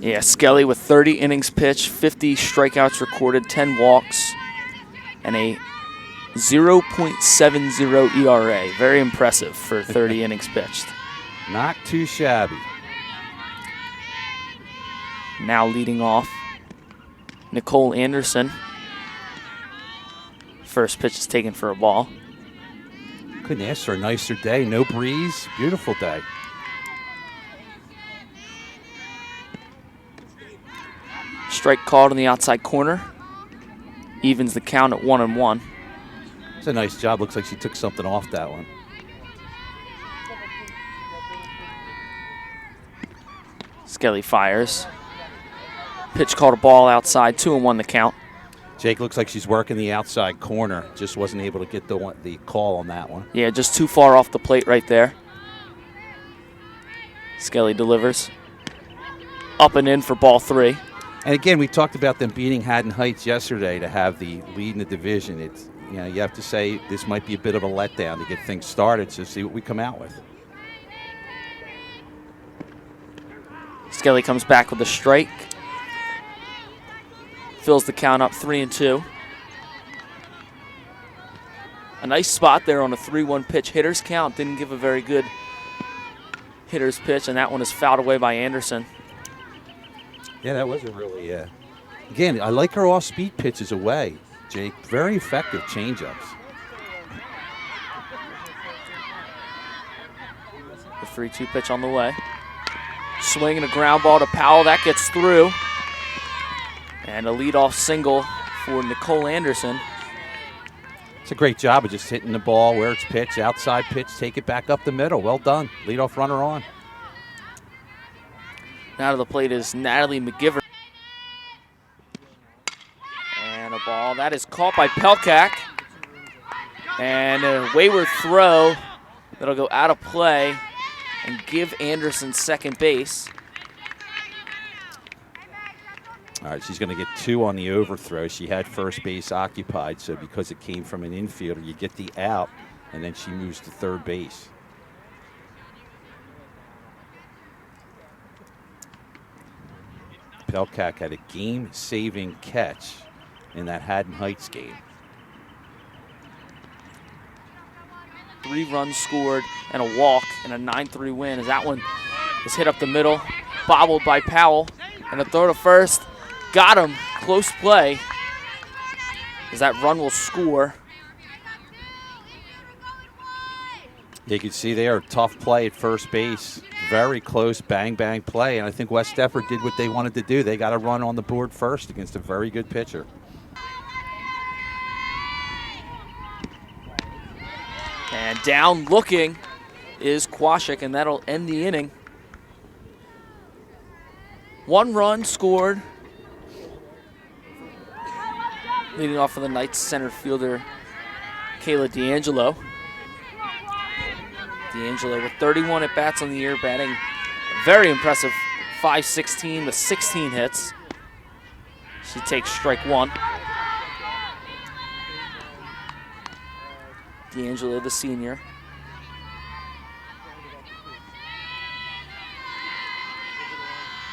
Yeah, Skelly with 30 innings pitched, 50 strikeouts recorded, 10 walks, and a 0.70 ERA. Very impressive for 30 innings pitched. Not too shabby. Now leading off, Nicole Anderson. First pitch is taken for a ball. Couldn't ask for a nicer day. No breeze. Beautiful day. Strike called in the outside corner. Evens the count at 1-1. It's a nice job. Looks like she took something off that one. Skelly fires. Pitch called a ball outside, 2-1 the count. Jake looks like she's working the outside corner. Just wasn't able to get the call on that one. Yeah, just too far off the plate right there. Skelly delivers. Up and in for ball 3. And again, we talked about them beating Haddon Heights yesterday to have the lead in the division. It's, you know, you have to say this might be a bit of a letdown to get things started, so see what we come out with. Skelly comes back with a strike. Fills the count up 3-2. A nice spot there on a 3-1 pitch. Hitter's count didn't give a very good hitter's pitch, and that one is fouled away by Anderson. Yeah, that was a really, again, I like her off-speed pitches away, Jake. Very effective changeups. The 3-2 pitch on the way. Swing and a ground ball to Powell. That gets through. And a leadoff single for Nicole Anderson. It's a great job of just hitting the ball where it's pitched, outside pitch, take it back up the middle. Well done. Leadoff runner on. Now to the plate is Natalie McGivern. And a ball that is caught by Pelkak. And a wayward throw that'll go out of play and give Anderson second base. All right, she's going to get 2 on the overthrow. She had first base occupied, so because it came from an infielder, you get the out, and then she moves to third base. Pelkak had a game-saving catch in that Haddon Heights game. 3 runs scored and a walk and a 9-3 win as that one is hit up the middle, bobbled by Powell, and a throw to first. Got him. Close play as that run will score. You can see there, tough play at first base. Very close, bang, bang play. And I think West Deptford did what they wanted to do. They got a run on the board first against a very good pitcher. And down looking is Kwasik, and that'll end the inning. 1 run scored. Leading off for the Knights center fielder, Kayla D'Angelo. D'Angelo with 31 at-bats on the year, batting a very impressive .516 with 16 hits. She takes strike 1. D'Angelo, the senior.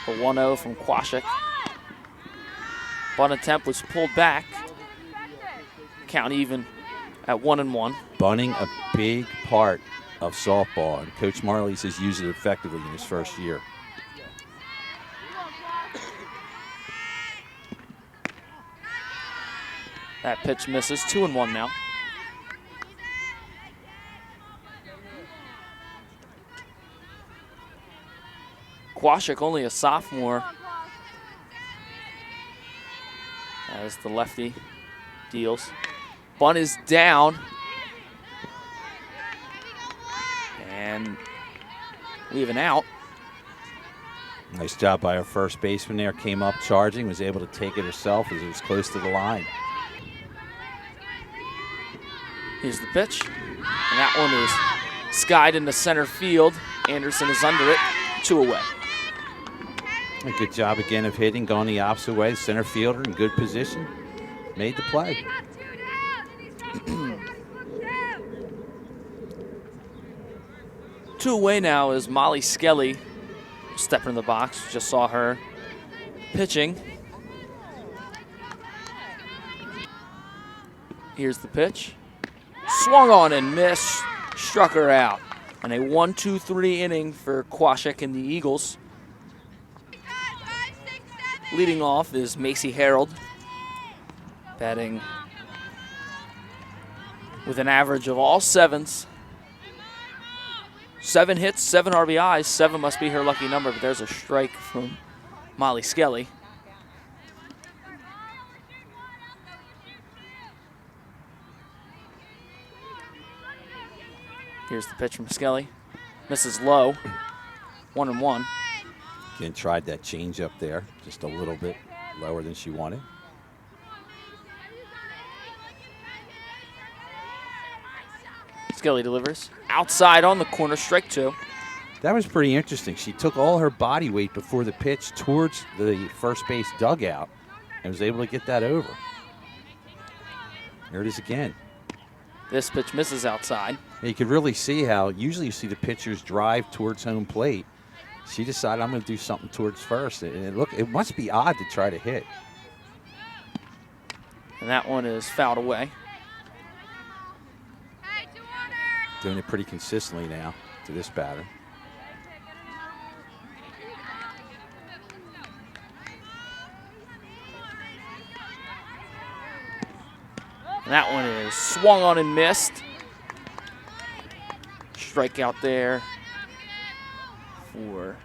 A 1-0 from Kwasik. Bunt attempt was pulled back. Count even at 1-1. Bunting, a big part of softball, and Coach Marley says use it effectively in his first year. That pitch misses. 2-1 now. Kwasik, only a sophomore, as the lefty deals. Bunt is down. And we have an out. Nice job by our first baseman there. Came up charging, was able to take it herself as it was close to the line. Here's the pitch. And that one is skied into center field. Anderson is under it. 2 away. A good job again of hitting, going the opposite way. The center fielder in good position. Made the play. Two away now is Molly Skelly stepping in the box. Just saw her Pitching. Here's the pitch. Swung on and missed. Struck her out. And a 1-2-3 inning for Quashek and the Eagles. Leading off is Macy Harold, batting with an average of all 7s. 7 hits, 7 RBIs. 7 must be her lucky number, but there's a strike from Molly Skelly. Here's the pitch from Skelly. Misses low. 1-1. Again, tried that change up there, just a little bit lower than she wanted. Skelly delivers. Outside on the corner, strike 2. That was pretty interesting. She took all her body weight before the pitch towards the first base dugout and was able to get that over. There it is again. This pitch misses outside. You could really see how usually you see the pitchers drive towards home plate. She decided, I'm going to do something towards first. And it must be odd to try to hit. And that one is fouled away. Doing it pretty consistently now to this batter. And that one is swung on and missed. Strikeout there for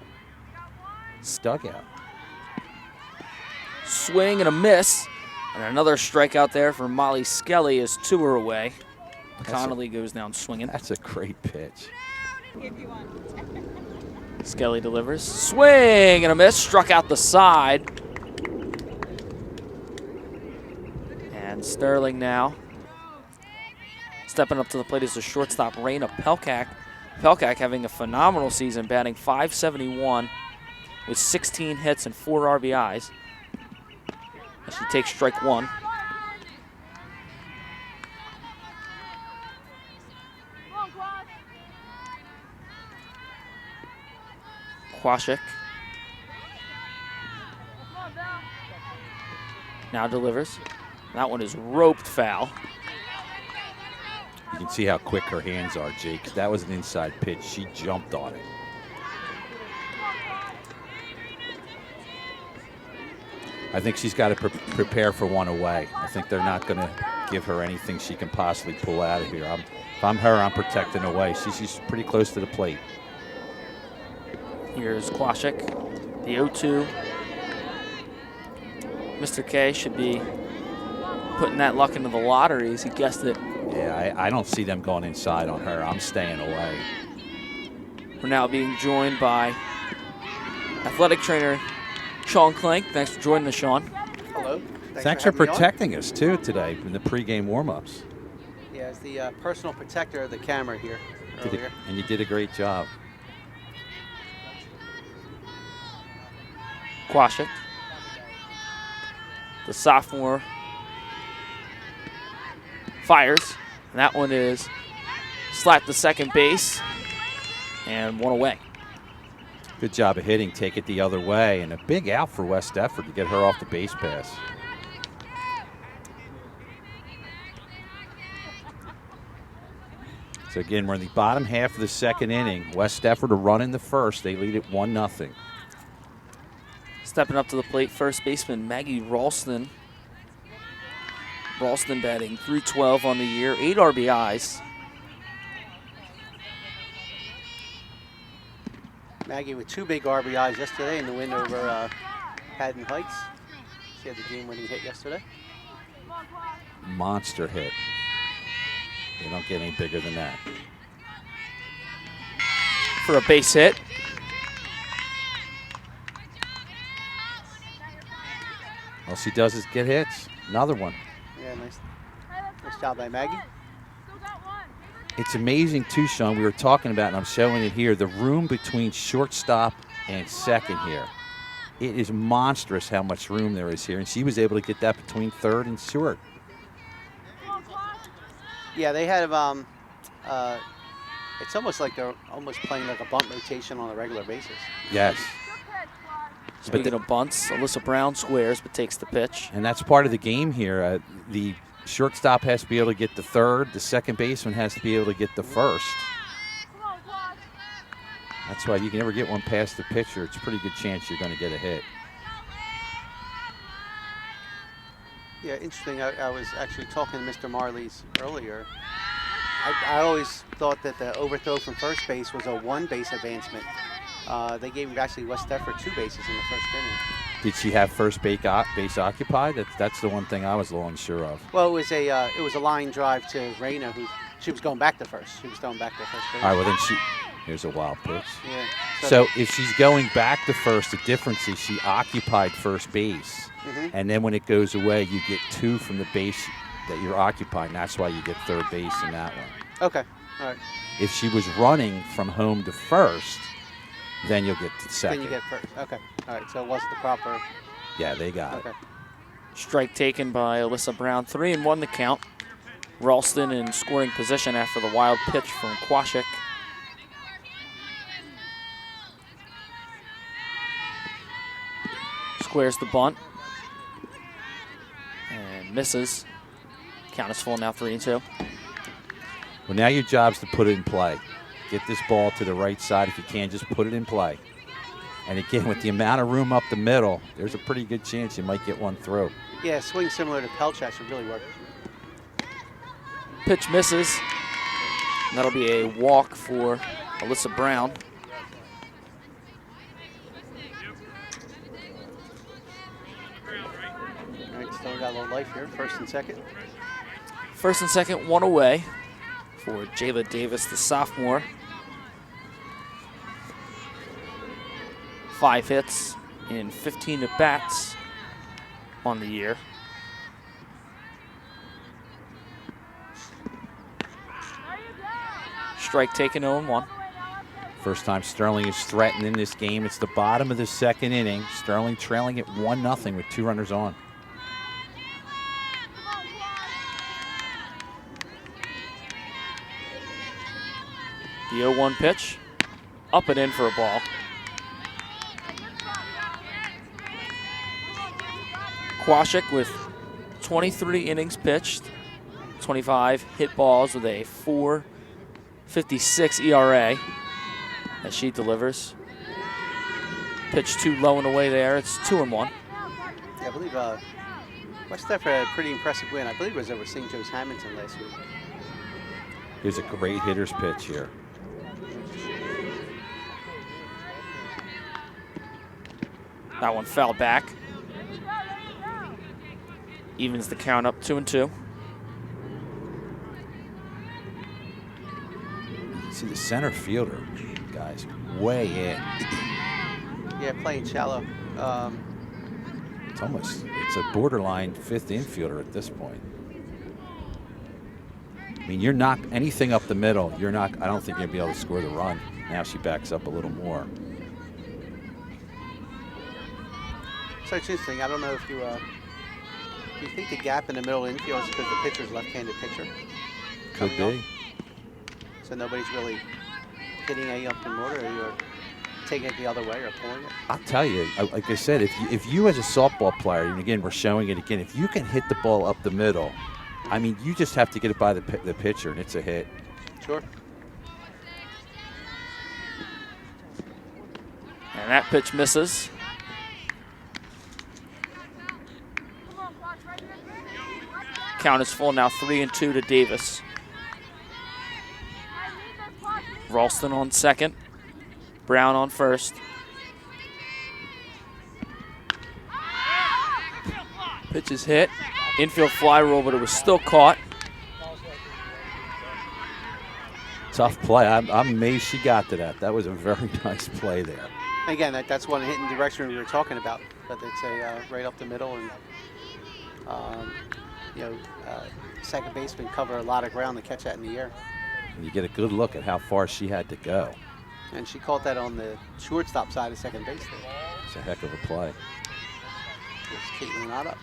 dugout. Swing and a miss. And another strikeout there for Molly Skelly as 2 are away. Connolly goes down swinging. That's a great pitch. Skelly delivers. Swing and a miss. Struck out the side. And Sterling now stepping up to the plate is the shortstop, Raina Pelkak. Pelkak having a phenomenal season, batting .571 with 16 hits and 4 RBIs. As she takes strike 1. Quashek now delivers. That one is roped foul. You can see how quick her hands are, Jake. That was an inside pitch. She jumped on it. I think she's got to prepare for one away. I think they're not going to give her anything she can possibly pull out of here. If I'm her, I'm protecting away. She's pretty close to the plate. Here's Quashek, the 0-2. Mr. K should be putting that luck into the lottery as he guessed it. Yeah, I don't see them going inside on her. I'm staying away. We're now being joined by athletic trainer Sean Clink. Thanks for joining us, Sean. Hello. Thanks for protecting us, too, today in the pregame warm-ups. Yeah, as the personal protector of the camera here earlier. And you did a great job. Quashek, the sophomore, fires. And that one is slapped to second base and 1 away. Good job of hitting, take it the other way, and a big out for West Deptford to get her off the base pass. So again, we're in the bottom half of the second inning. West Deptford are running the first. They lead it 1-0. Stepping up to the plate, first baseman Maggie Ralston. Ralston batting .312 on the year, 8 RBIs. Maggie with 2 big RBIs yesterday in the win over Haddon Heights. She had the game-winning hit yesterday. Monster hit. They don't get any bigger than that. For a base hit. All she does is get hits. Another one. Yeah, nice job by Maggie. It's amazing, too, Sean. We were talking about, and I'm showing it here, the room between shortstop and second here. It is monstrous how much room there is here, and she was able to get that between third and short. Yeah, they have, it's almost like they're almost playing like a bunt rotation on a regular basis. Yes. Speaking of bunts, Alyssa Brown squares but takes the pitch. And that's part of the game here. The shortstop has to be able to get the third. The second baseman has to be able to get the first. That's why you can never get one past the pitcher. It's a pretty good chance you're going to get a hit. Yeah, interesting. I was actually talking to Mr. Marley's earlier. I always thought that the overthrow from first base was a one-base advancement. They gave actually West Deptford 2 bases in the first inning. Did she have first base occupied? That's the one thing I was a little unsure of. Well, it was a line drive to Reyna, who she was going back to first. She was going back to first base. All right, well then here's a wild pitch. Yeah. So if she's going back to first, the difference is she occupied first base. And then when it goes away, you get 2 from the base that you're occupying. That's why you get third base in that one. Okay, all right. If she was running from home to first, then you'll get to second. Then you get first. Okay, all right. So it wasn't the proper. Yeah, they got it. Strike taken by Alyssa Brown. 3-1 the count. Ralston in scoring position after the wild pitch from Kwasik. Squares the bunt. And misses. Count is full now, 3-2. Well, now your job's to put it in play. Get this ball to the right side if you can. Just put it in play. And again, with the amount of room up the middle, there's a pretty good chance you might get one through. Yeah, swing similar to Pelchak should really work. Pitch misses. And that'll be a walk for Alyssa Brown. All right, still got a little life here. First and second. First and second, 1 away for Jayla Davis, the sophomore. 5 hits in 15 at-bats on the year. Strike taken, 0-1. First time Sterling is threatened in this game. It's the bottom of the second inning. Sterling trailing at 1-0 with 2 runners on. The 0-1 pitch, up and in for a ball. Kwasik with 23 innings pitched, 25 hit balls with a 4.56 ERA as she delivers. Pitch too low and away there. It's 2-1. Yeah, I believe West Deptford had a pretty impressive win. I believe it was over St. Joe's Hamilton last week. Here's a great hitter's pitch here. That one fell back. Evens the count up 2-2. See the center fielder, guys, way in. Yeah, playing shallow. It's a borderline 5th infielder at this point. I mean, you're not anything up the middle. I don't think you'll be able to score the run. Now she backs up a little more. So it's interesting. I don't know if you do you think the gap in the middle infield is because the pitcher's left-handed pitcher? Could be. So nobody's really hitting A up the motor, or you're taking it the other way or pulling it? I'll tell you, like I said, if you as a softball player, and again, we're showing it again, if you can hit the ball up the middle, I mean, you just have to get it by the pitcher, and it's a hit. Sure. And that pitch misses. Count is full now, 3-2 to Davis. Ralston on second. Brown on first. Pitch is hit. Infield fly roll, but it was still caught. Tough play. I'm amazed she got to that. That was a very nice play there. Again, that's one hitting direction we were talking about, but it's a right up the middle, and second baseman cover a lot of ground to catch that in the air. And you get a good look at how far she had to go. And she caught that on the shortstop side of second base there. It's a heck of a play. It's Caitlin not up.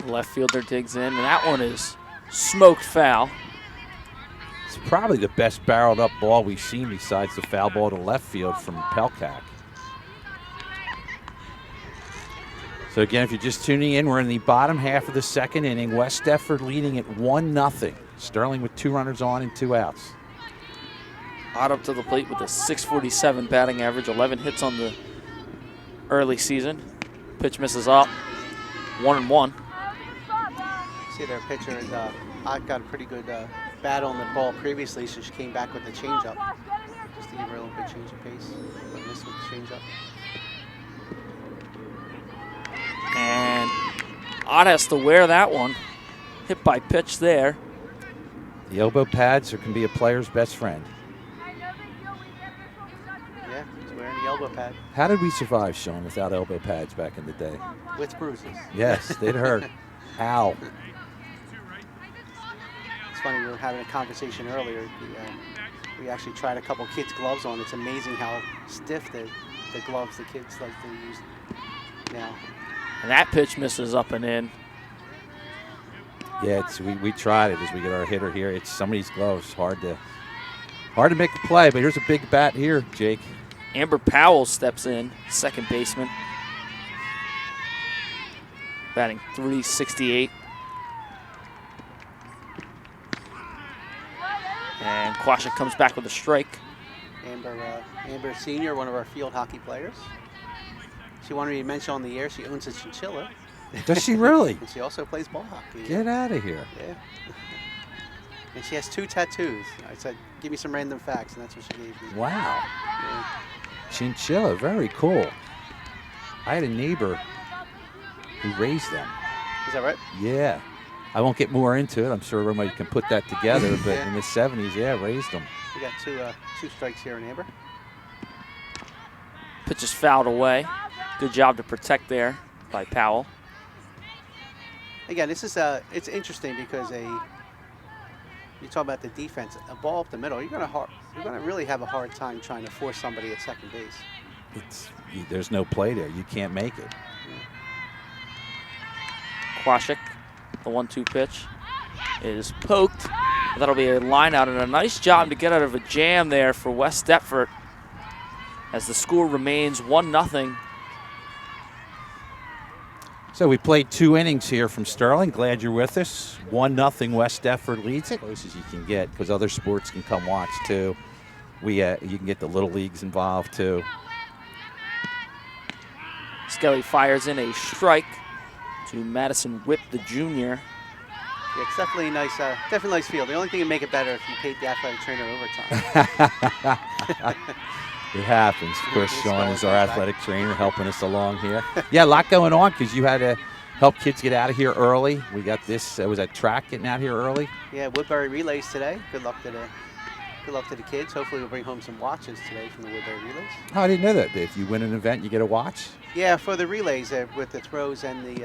Left fielder digs in, and that one is smoked foul. It's probably the best barreled up ball we've seen besides the foul ball to left field from Pelchak. So again, if you're just tuning in, we're in the bottom half of the second inning. West Deptford leading at 1-0. Sterling with 2 runners on and 2 outs. Ott up to the plate with a .647 batting average, 11 hits on the early season. Pitch misses up, 1-1. See their pitcher is Ott got a pretty good bat on the ball previously, so she came back with the changeup, just to give her a little bit change of pace. But missed with the changeup. And Ott has to wear that one. Hit by pitch there. The elbow pads can be a player's best friend. Yeah, he's wearing the elbow pad. How did we survive, Sean, without elbow pads back in the day? With bruises. Yes, they'd hurt. Ow. It's funny, we were having a conversation earlier. We actually tried a couple kids' gloves on. It's amazing how stiff the gloves the kids like to use now. And that pitch misses up and in. Yeah, we tried it as we get our hitter here. It's some of these gloves hard to make the play, but here's a big bat here, Jake. Amber Powell steps in, second baseman. Batting .368. And Quashik comes back with a strike. Amber Senior, one of our field hockey players. She wanted me to mention on the air she owns a chinchilla. Does she really? And she also plays ball hockey. Get out of here. Yeah. And she has 2 tattoos. I said, give me some random facts, and that's what she gave me. Wow. Yeah. Chinchilla, very cool. I had a neighbor who raised them. Is that right? Yeah. I won't get more into it. I'm sure everybody can put that together, but Yeah. in the 70s, yeah, raised them. We got two strikes here in Amber. Pitch is fouled away. Good job to protect there by Powell. Again, this is it's interesting because you talk about the defense. A ball up the middle, you're gonna really have a hard time trying to force somebody at second base. There's no play there. You can't make it. Quashik, the 1-2 pitch, is poked. That'll be a line out, and a nice job to get out of a jam there for West Deptford as the score remains 1-0. So we played 2 innings here from Sterling. Glad you're with us. 1-0 West Deptford leads it. Close as you can get because other sports can come watch too. You can get the little leagues involved too. Skelly fires in a strike to Madison Whip, the junior. Yeah, it's definitely a nice field. The only thing to make it better if you paid the athletic trainer overtime. It happens. Of course, Sean is our athletic trainer helping us along here. Yeah, a lot going on because you had to help kids get out of here early. We got this. Was that track getting out here early? Yeah, Woodbury relays today. Good luck to the kids. Hopefully, we'll bring home some watches today from the Woodbury relays. Oh, I didn't know that. If you win an event, you get a watch. Yeah, for the relays with the throws and the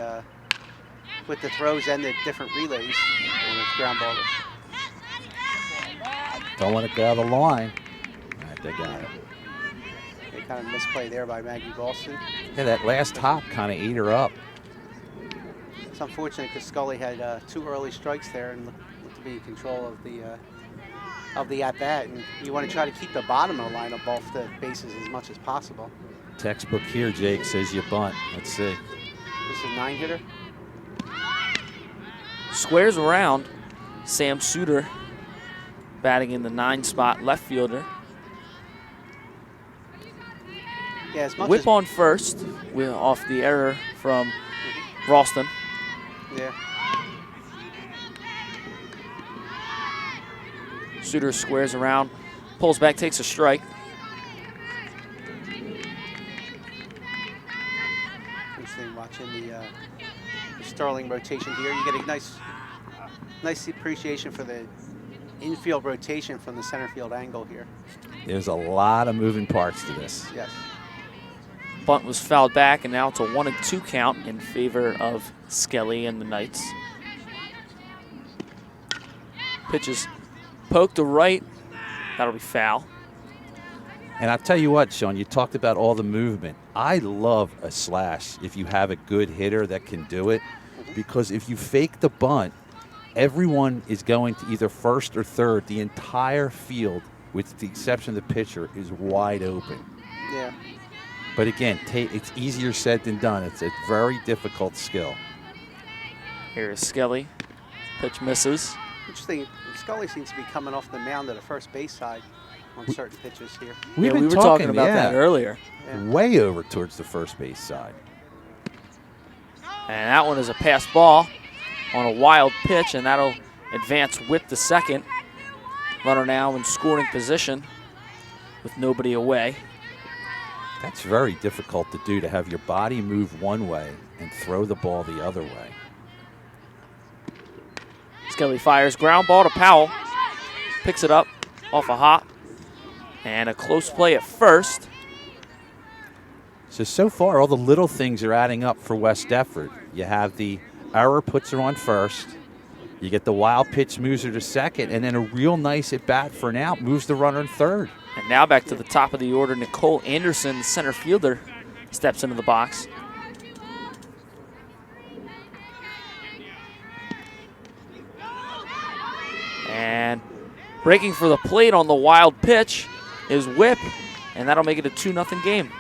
different relays and it's ground ball. Don't want to go out of the line. All right, they got it. They kind of misplay there by Maggie Ralston. Yeah, that last hop kind of ate her up. It's unfortunate because Scully had 2 early strikes there and looked to be in control of the at bat. And you want to try to keep the bottom of the lineup off the bases as much as possible. Textbook here, Jake, says you bunt. Let's see. This is a 9-hitter. Squares around. Sam Suter batting in the 9 spot, left fielder. Yeah, as much Whip as, on first off the error from Ralston. Yeah. Suter squares around, pulls back, takes a strike. Interesting watching the Sterling rotation here. You get a nice appreciation for the infield rotation from the center field angle here. There's a lot of moving parts to this. Yes. Bunt was fouled back, and now it's a 1-2 count in favor of Skelly and the Knights. Pitches poked to right. That'll be foul. And I'll tell you what, Sean, you talked about all the movement. I love a slash if you have a good hitter that can do it, because if you fake the bunt, everyone is going to either first or third. The entire field, with the exception of the pitcher, is wide open. Yeah. But again, it's easier said than done. It's a very difficult skill. Here is Skelly. Pitch misses. Interesting, Scully seems to be coming off the mound of the first base side on certain pitches here. We were talking about that earlier. Yeah. Way over towards the first base side. And that one is a pass ball on a wild pitch, and that'll advance with the second. Runner now in scoring position with nobody away. That's very difficult to do, to have your body move one way and throw the ball the other way. Skelly fires ground ball to Powell. Picks it up off a hop. And a close play at first. So far, all the little things are adding up for West Deptford. You have the error puts her on first. You get the wild pitch, moves her to second, and then a real nice at bat for an out, moves the runner in third. And now back to the top of the order, Nicole Anderson, the center fielder, steps into the box. And breaking for the plate on the wild pitch is Whip, and that'll make it a 2-0 game.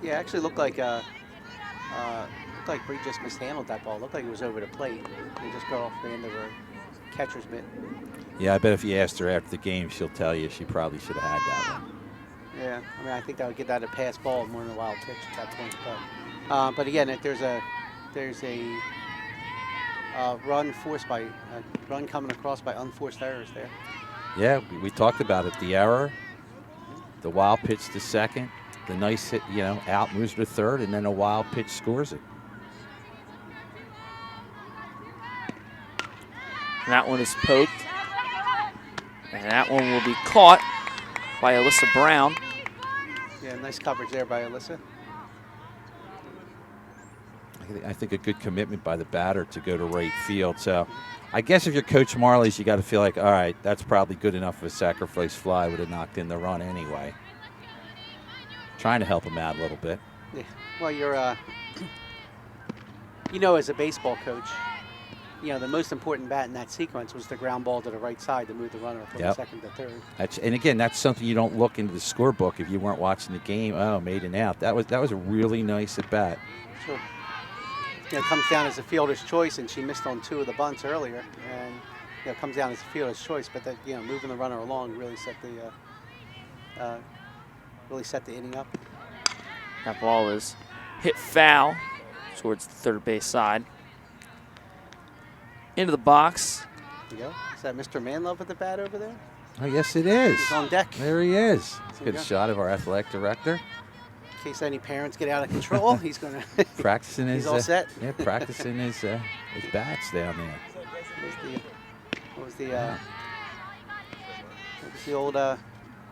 Yeah, actually looked like Bree just mishandled that ball. Looked like it was over the plate. It just got off the end of her catcher's mitt. Yeah, I bet if you asked her after the game, she'll tell you she probably should have had that one. Yeah, I mean, I think that would get that a pass ball more than a wild pitch at that point. But again, if there's a run coming across by unforced errors there. Yeah, we talked about it. The error, the wild pitch to second, the nice hit, out moves to third, and then a wild pitch scores it. And that one is poked. And that one will be caught by Alyssa Brown. Yeah, nice coverage there by Alyssa. I think a good commitment by the batter to go to right field. So I guess if you're Coach Marley's, you got to feel like, all right, that's probably good enough of a sacrifice fly. Would have knocked in the run anyway. Trying to help him out a little bit. Yeah. Well, you're, as a baseball coach, the most important bat in that sequence was the ground ball to the right side to move the runner from second to third. And again, that's something you don't look into the scorebook if you weren't watching the game. Oh, made an out. That was a really nice at bat. Sure. It comes down as a fielder's choice, and she missed on 2 of the bunts earlier, and it comes down as a fielder's choice. But that moving the runner along really set the inning up. That ball is hit foul towards the third base side. Into the box. There you go. Is that Mr. Manlove at the bat over there? Oh, yes, it is. He's on deck. There he is. Good shot of our athletic director. In case any parents get out of control, he's going to practicing his. He's all set. Yeah, practicing his bats down there. What was the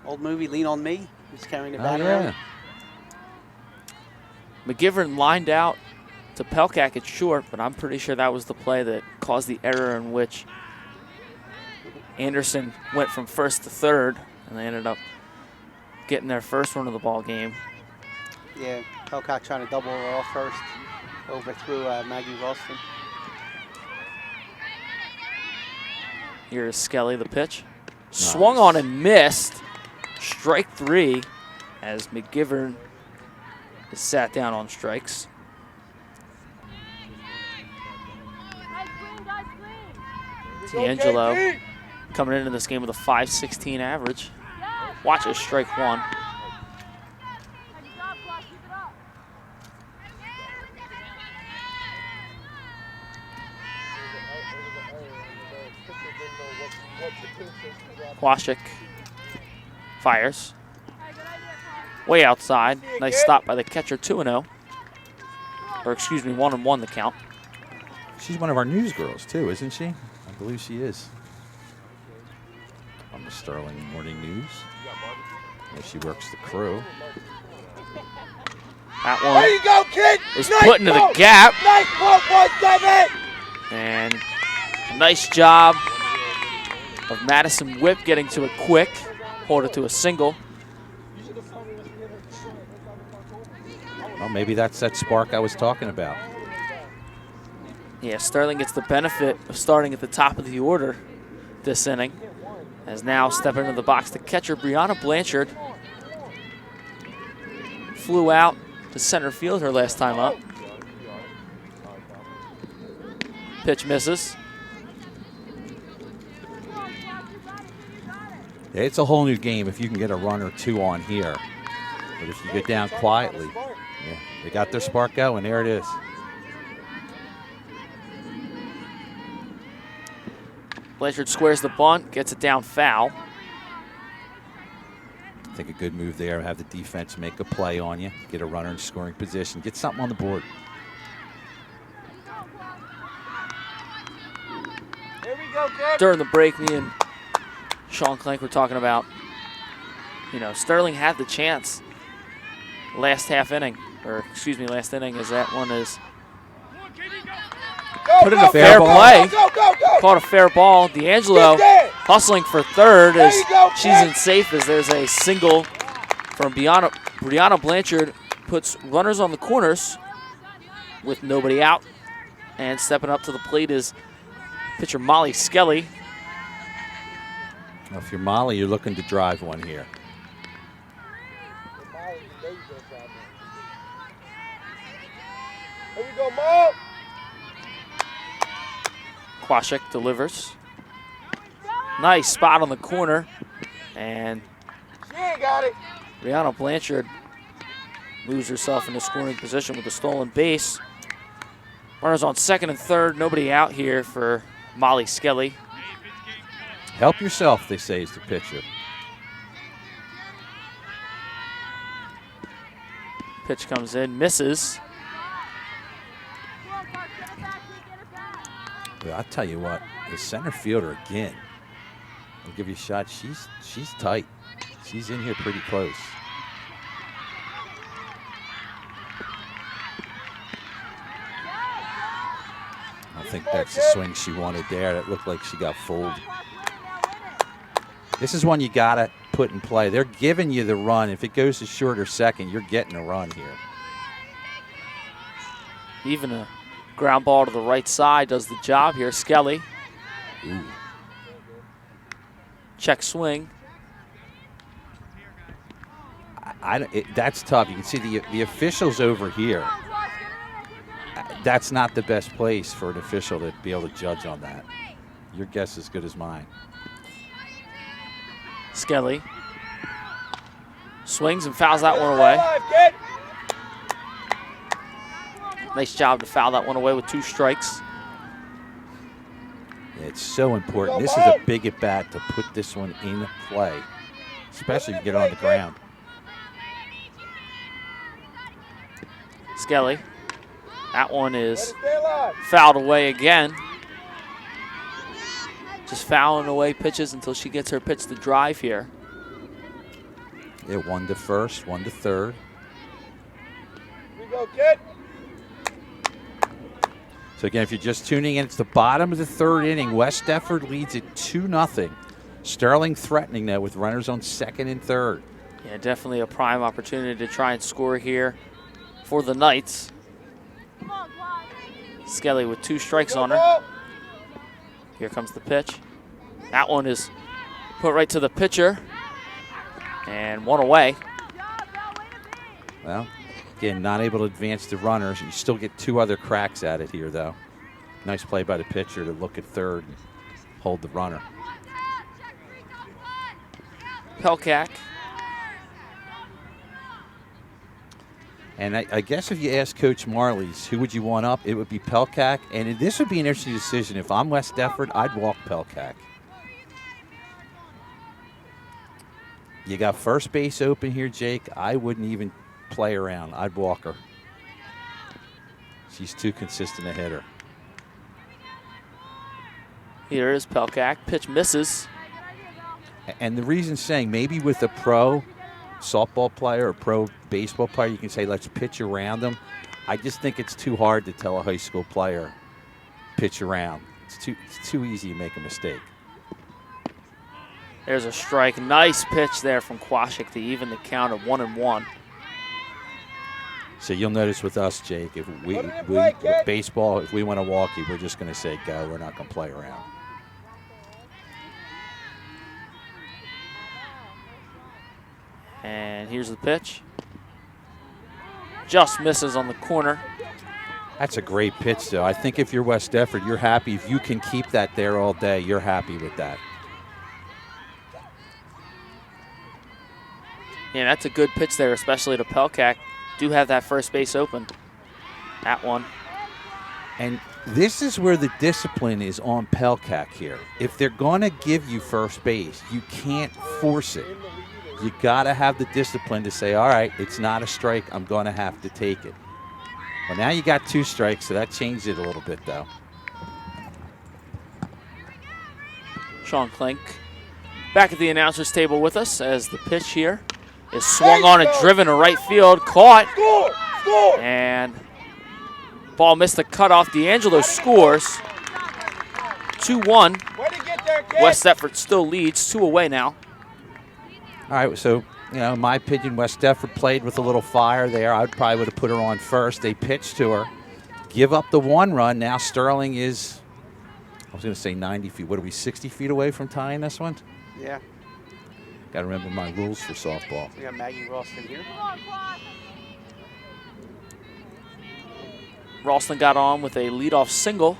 old movie, Lean on Me? He's carrying the bat around. McGivern lined out to Pelkak at short, but I'm pretty sure that was the play that caused the error in which Anderson went from first to third, and they ended up getting their first run of the ball game. Yeah, Pelkak trying to double her off first, overthrew Maggie Ralston. Here is Skelly, the pitch. Nice. Swung on and missed. Strike 3 as McGivern is sat down on strikes. D'Angelo coming into this game with a .516 average. Watch it, strike 1. Kwasik fires. Way outside. Nice stop by the catcher, 2-0. Or excuse me, 1-1 the count. She's one of our news girls too, isn't she? I believe she is. On the Sterling Morning News. Where she works the crew. That one there you go, kid. is nice put into ball. the gap. Nice ball, boy, David. And nice job of Madison Whip getting to it quick. Hold it to a single. Well, maybe that's that spark I was talking about. Yeah, Sterling gets the benefit of starting at the top of the order this inning. As now stepping into the box, the catcher, Brianna Blanchard. flew out to center field her last time up. Pitch misses. It's a whole new game if you can get a run or two on here. But if you get down quietly, yeah, they got their spark going. There it is. Blanchard squares the bunt, gets it down foul. I think a good move there. Have the defense make a play on you. Get a runner in scoring position. Get something on the board. Here we go, kid. During the break, me and Sean Clank were talking about, you know, Sterling had the chance last inning, as that one is Go, put in a go, fair go, play. Go, go, go. Caught a fair ball. D'Angelo Get there. hustling for third as There you go, she's kid. in safe as there's a single from Brianna Blanchard. Puts runners on the corners with nobody out. And stepping up to the plate is pitcher Molly Skelly. Now, if you're Molly, you're looking to drive one here. Here we go, Mo. Kwasik delivers. Nice spot on the corner. And She ain't got it. Brianna Blanchard moves herself into scoring position with a stolen base. Runners on second and third. Nobody out here for Molly Skelly. Help yourself, they say, is the pitcher. Pitch comes in, misses. But I'll tell you what, the center fielder again. I'll give you a shot. She's tight. She's in here pretty close. I think that's the swing she wanted there. It looked like she got fooled. This is one you gotta put in play. They're giving you the run. If it goes to short or second, you're getting a run here. Even a ground ball to the right side does the job here. Skelly. Ooh. Check swing. That's tough. You can see the officials over here. That's not the best place for an official to be able to judge on that. Your guess is as good as mine. Skelly swings and fouls that one away. Nice job to foul that one away with 2 strikes. It's so important. This is a big at bat to put this one in play, especially if you get on the ground. Skelly. That one is fouled away again. Just fouling away pitches until she gets her pitch to drive here. Yeah, 1 to first, 1 to third. Here we go, kid. So again, if you're just tuning in, it's the bottom of the third inning. West Deptford leads it 2-0. Sterling threatening that with runners on second and third. Yeah, definitely a prime opportunity to try and score here for the Knights. Skelly with 2 strikes on her. Here comes the pitch. That one is put right to the pitcher. And 1 away. Well, again, not able to advance the runners. You still get 2 other cracks at it here, though. Nice play by the pitcher to look at third and hold the runner. Pelkak. And I guess if you ask Coach Marley's, who would you want up, it would be Pelkak. And this would be an interesting decision. If I'm West Deptford, I'd walk Pelkak. You got first base open here, Jake. I wouldn't even play around. I'd walk her. She's too consistent a hitter. Here is Pelkak. Pitch misses. And the reason saying maybe with a pro softball player or pro baseball player, you can say, let's pitch around them. I just think it's too hard to tell a high school player, pitch around. It's too easy to make a mistake. There's a strike. Nice pitch there from Kwasik to even the count of 1-1. So you'll notice with us, Jake, if we with baseball, if we want to walk you, we're just going to say go. We're not going to play around. And here's the pitch. just misses on the corner. That's a great pitch, though. I think if you're West Deptford, you're happy. If you can keep that there all day, you're happy with that. Yeah, that's a good pitch there, especially to Pelkak. Do have that first base open. That one. And this is where the discipline is on Pelkak here. If they're going to give you first base, you can't force it. You got to have the discipline to say, all right, it's not a strike. I'm going to have to take it. Well, now you got 2 strikes, so that changed it a little bit, though. Sean Klink back at the announcer's table with us as the pitch here is swung on and driven to right field. Caught. Score! And ball missed the cutoff. D'Angelo scores. 2-1. Way to get there, kid. West Deptford still leads, 2 away now. All right, so, you know, in my opinion, West Deptford played with a little fire there. I probably would have put her on first. They pitched to her. Give up the 1 run. Now Sterling is, I was going to say 90 feet. What are we, 60 feet away from tying this one? Yeah. Got to remember my rules for softball. We got Maggie Ralston here. Ralston got on with a leadoff single.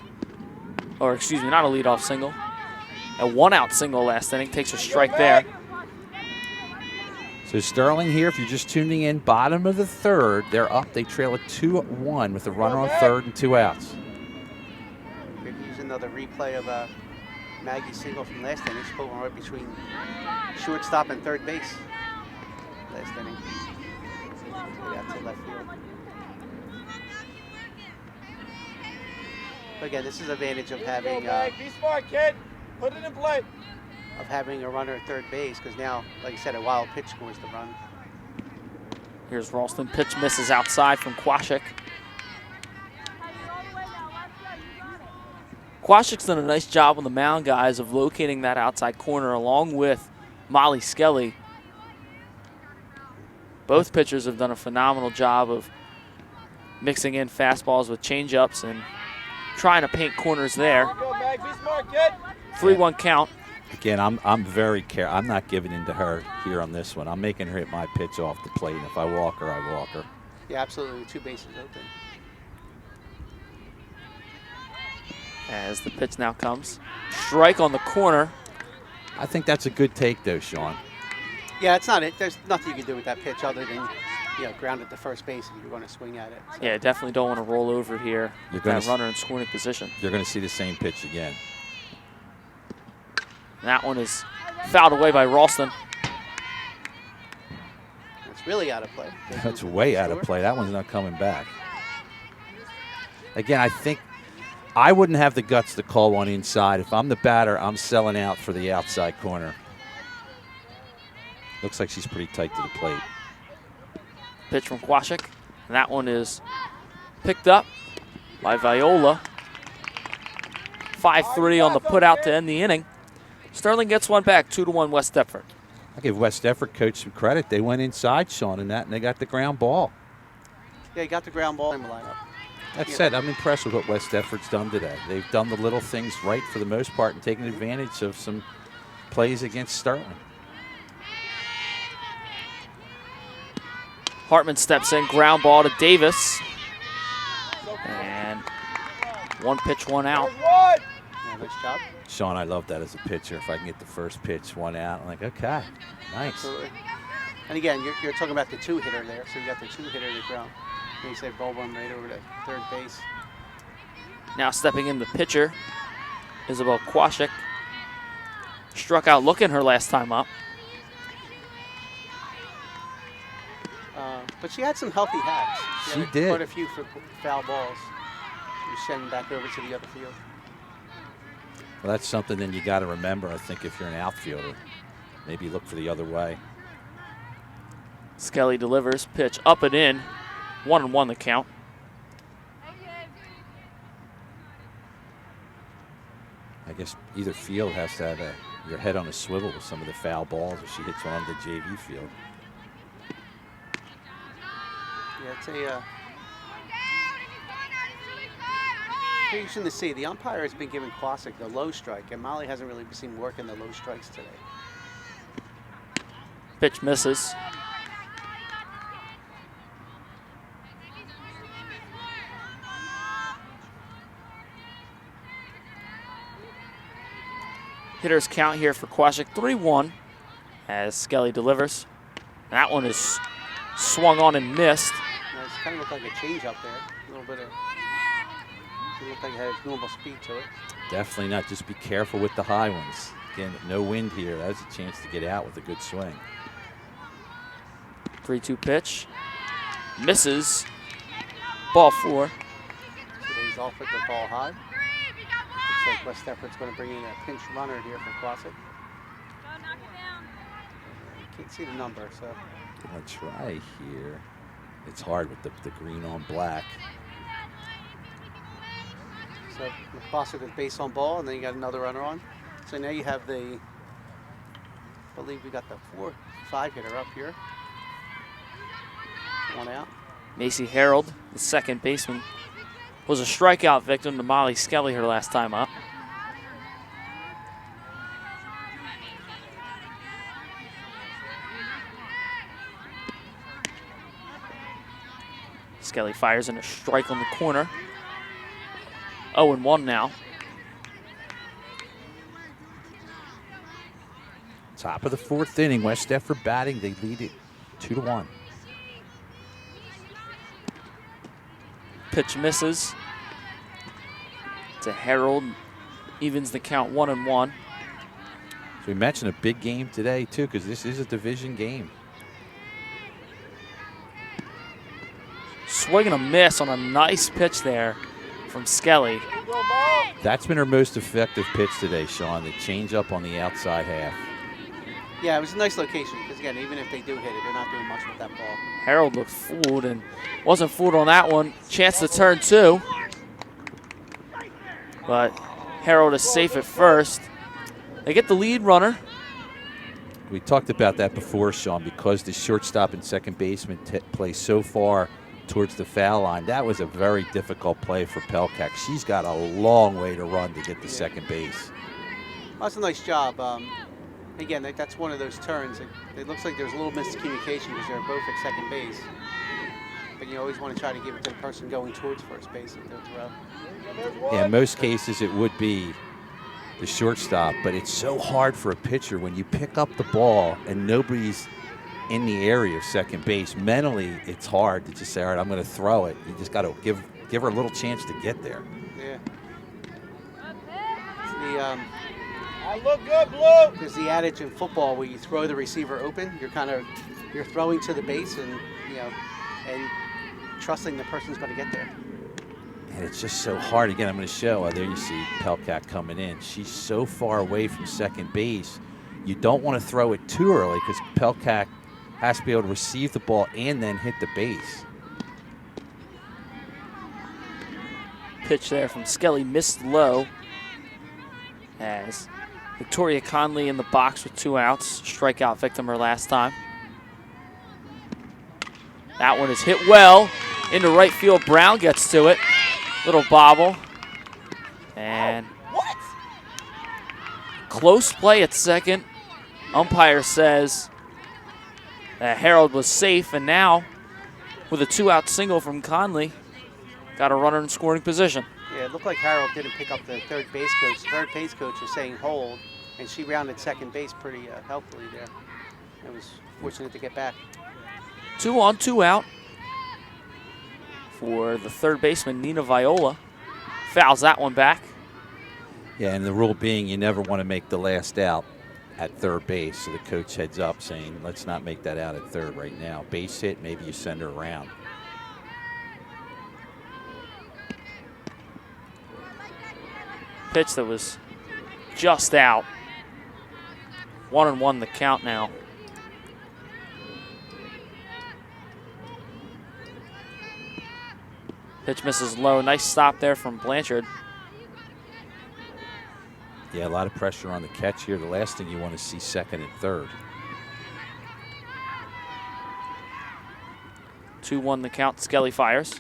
Or, excuse me, not a leadoff single. A 1-out single last inning. Takes a strike there. So Sterling here, if you're just tuning in, bottom of the 3rd, they're up. They trail at 2-1 with a runner on 3rd and 2 outs. We're using another replay of Maggie's single from last inning. She put one right between shortstop and third base last inning. Right out to left field. But again, this is the advantage of having Be smart, kid. Put it in play. of having a runner at third base, because now, like you said, a wild pitch scores the run. Here's Ralston. Pitch misses outside from Kwasik. Kwasik's done a nice job on the mound, guys, of locating that outside corner along with Molly Skelly. Both pitchers have done a phenomenal job of mixing in fastballs with changeups and trying to paint corners there. Go, Mag. Be smart, kid. 3-1 count. Again, I'm very careful. I'm not giving in to her here on this one. I'm making her hit my pitch off the plate, and if I walk her, I walk her. Yeah, absolutely. 2 bases open. As the pitch now comes. Strike on the corner. I think that's a good take, though, Sean. Yeah, it's not it. There's nothing you can do with that pitch other than, ground it to first base if you're going to swing at it. So. Yeah, definitely don't want to roll over here. You're That gonna runner in scoring position. You're going to see the same pitch again. That one is fouled away by Ralston. It's really out of play. That's way out of play. That one's not coming back. Again, I think I wouldn't have the guts to call one inside. If I'm the batter, I'm selling out for the outside corner. Looks like she's pretty tight to the plate. Pitch from Kwasik. And that one is picked up by Viola. 5-3 on the putout to end the inning. Sterling gets one back, 2-1 West Deptford. I give West Deptford coach some credit. They went inside, Sean, in that, and they got the ground ball. Yeah, he got the ground ball in the lineup. That said, I'm impressed with what West Deptford's done today. They've done the little things right for the most part and taken advantage of some plays against Sterling. Hartman steps in, ground ball to Davis. And 1 pitch, 1 out. Yeah, nice job. Sean, I love that as a pitcher. If I can get the first pitch, 1 out, I'm like, okay, nice. Absolutely. And again, you're talking about the 2-hitter there, so you got the 2-hitter to ground. And you say ball one right over to third base. Now stepping in the pitcher, Isabel Kwasik. Struck out looking her last time up. But she had some healthy hacks. She had did. Quite a few for foul balls. She sent them back over to the other field. Well, that's something then you got to remember, I think, if you're an outfielder. Maybe look for the other way. Skelly delivers, pitch up and in. 1-1 the count. I guess either field has to have your head on a swivel with some of the foul balls if she hits one on the JV field. Yeah, it's interesting to see. The umpire has been giving Kwasik the low strike, and Molly hasn't really seen work in the low strikes today. Pitch misses. hitters count here for Quashik, 3-1 as Skelly delivers. That one is swung on and missed. Yeah, it's kind of looked like a change up there. A little bit of, it looked like it had its normal speed to it. Definitely not. Just be careful with the high ones. Again, no wind here. That's a chance to get out with a good swing. 3-2 pitch. Misses. Ball 4. So he's off with the ball high. Looks like West Deptford's going to bring in a pinch runner here for Quashik. Can't see the number, so. I'll try here. It's hard with the green on black. So Quashik with base on ball, and then you got another runner on. So now you have the, I believe we got the 4-5 hitter up here. One out. Macy Harold, the second baseman, was a strikeout victim to Molly Skelly her last time up. Skelly fires in a strike on the corner. 0-1 now. Top of the 4th inning, West Deptford batting. They lead it 2-1. Pitch misses to Harold, evens the count 1-1. So we mentioned a big game today too, because this is a division game. Swing and a miss on a nice pitch there from Skelly. That's been her most effective pitch today, Sean. The change up on the outside half. Yeah, it was a nice location, because again, even if they do hit it, they're not doing much with that ball. Harold looked fooled and wasn't fooled on that one. Chance to turn 2. But Harold is safe at first. They get the lead runner. We talked about that before, Sean, because the shortstop and second baseman play so far towards the foul line. That was a very difficult play for Pelkak. She's got a long way to run to get to second base. Well, that's a nice job. Again, that's one of those turns. It looks like there's a little miscommunication because they're both at second base. But you always want to try to give it to the person going towards first base if they're throw. Yeah, in most cases it would be the shortstop, but it's so hard for a pitcher when you pick up the ball and nobody's in the area of second base. Mentally, it's hard to just say, all right, I'm going to throw it. You just got to give her a little chance to get there. Yeah. I look good, Blue. There's the adage in football where you throw the receiver open. You're throwing to the base and and trusting the person's going to get there. And it's just so hard. Again, I'm going to show. There you see Pelkak coming in. She's so far away from second base. You don't want to throw it too early because Pelkak has to be able to receive the ball and then hit the base. Pitch there from Skelly missed low as Victoria Conley in the box with 2 outs. Strikeout victim her last time. That one is hit well into right field. Brown gets to it. Little bobble. And close play at second. Umpire says that Harold was safe, and now with a 2-out single from Conley, got a runner in scoring position. Yeah, it looked like Harold didn't pick up the third base coach. The third base coach was saying hold, and she rounded second base pretty helpfully there. It was fortunate to get back. 2 on, 2 out for the third baseman, Nina Viola. Fouls that one back. Yeah, and the rule being you never want to make the last out at third base. So the coach heads up saying, let's not make that out at third right now. Base hit, maybe you send her around. Pitch that was just out. 1-1 the count now. Pitch misses low. Nice stop there from Blanchard. Yeah, a lot of pressure on the catch here. The last thing you want to see second and third. 2-1 the count. Skelly fires.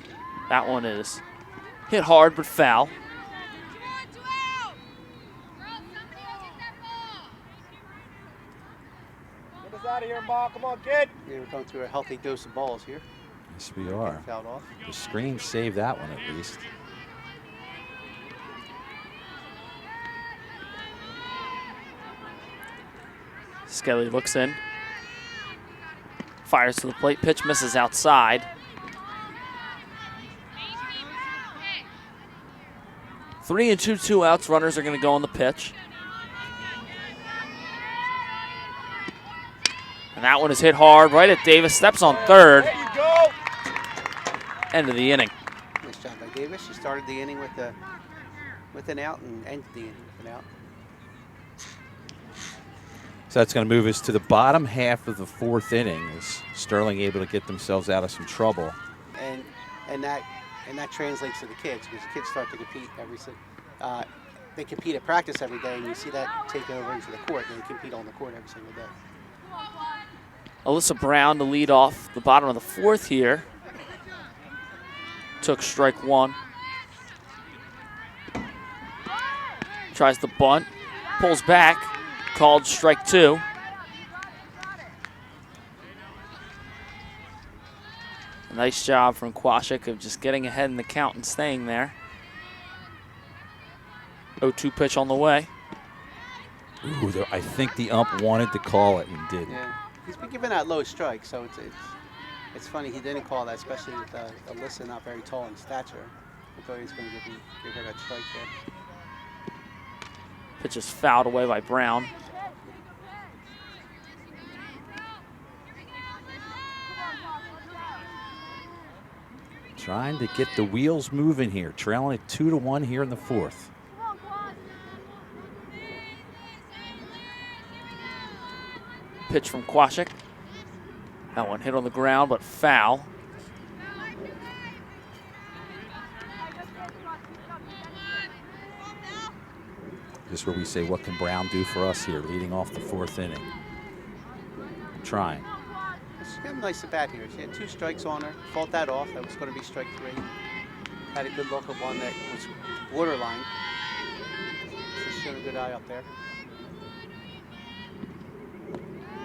That one is hit hard but foul. Get us out of here, Ma. Come on, kid. Yeah, we're going through a healthy dose of balls here. Yes, we are. Fouled off. The screen saved that one at least. Skelly looks in. Fires to the plate. Pitch misses outside. 3-2, 2 outs. Runners are going to go on the pitch. And that one is hit hard right at Davis. Steps on third. There you go. End of the inning. Nice job by Davis. She started the inning with an out and ended the inning with an out. So that's going to move us to the bottom half of the fourth inning. Is Sterling able to get themselves out of some trouble? And that translates to the kids, because the kids start to compete they compete at practice every day, and you see that take over into the court, and they compete on the court every single day. Alyssa Brown to lead off the bottom of the fourth here. Took strike one. Tries the bunt. Pulls back. Called strike two. A nice job from Kwasik of just getting ahead in the count and staying there. 0-2 pitch on the way. Ooh, I think the ump wanted to call it and didn't. Yeah, he's been giving out low strikes, so it's funny he didn't call that, especially with Alyssa not very tall in stature. I thought he was going to give her that strike there. Pitch is fouled away by Brown. Trying to get the wheels moving here, trailing it 2-1 here in the fourth. Pitch from Kwasik. That one hit on the ground, but foul. This is where we say, what can Brown do for us here, leading off the fourth inning? Trying. She's got a nice at bat here. She had 2 strikes on her. Fought that off. That was going to be strike 3. Had a good look at one that was borderline. She's showing a good eye up there.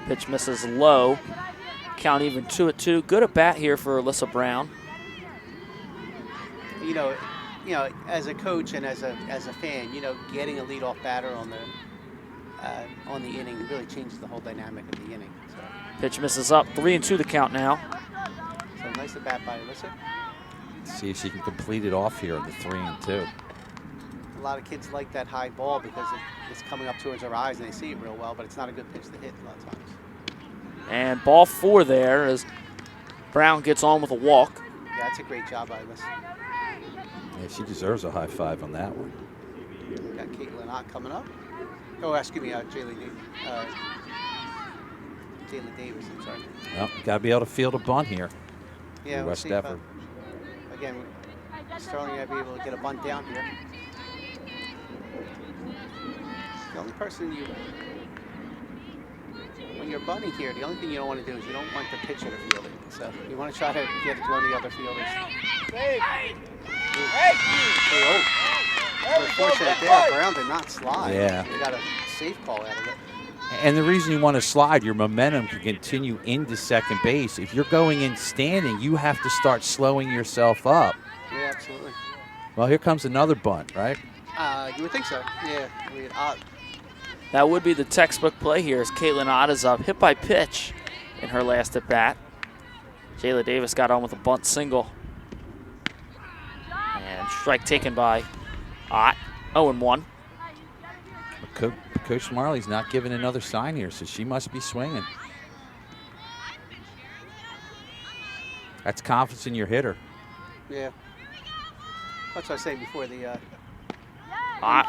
Pitch misses low. Count even 2-2. Good at bat here for Alyssa Brown. You know, as a coach and as a fan, getting a leadoff batter on the inning really changes the whole dynamic of the inning. So. Pitch misses up. 3-2 the count now. So nice at bat by Alyssa. See if she can complete it off here in the 3-2. A lot of kids like that high ball because it's coming up towards their eyes and they see it real well, but it's not a good pitch to hit a lot of times. And ball 4 there as Brown gets on with a walk. Yeah, that's a great job by Alyssa. Yeah, she deserves a high five on that one. Got Caitlin Ott coming up. Oh, excuse me, Jaylee Davis, I'm sorry. Well, got to be able to field a bunt here. Yeah, we'll West see if, Deptford. again, Sterling might be able to get a bunt down here. The only person when you're bunting here, the only thing you don't want to do is you don't want the pitcher to field it. So you want to try to get it to one of the other fielders. Save. Unfortunate there, Brown did not slide. Yeah. They got a safe call out of it. And the reason you want to slide, your momentum can continue into second base. If you're going in standing, you have to start slowing yourself up. Yeah, absolutely. Well, here comes another bunt, right? You would think so. Yeah. That would be the textbook play here as Caitlin Ott is up. Hit by pitch in her last at bat. Jayla Davis got on with a bunt single. And strike taken by Ott. 0-1. Coach Marley's not giving another sign here, so she must be swinging. That's confidence in your hitter. Yeah. That's what I was saying before the. Ott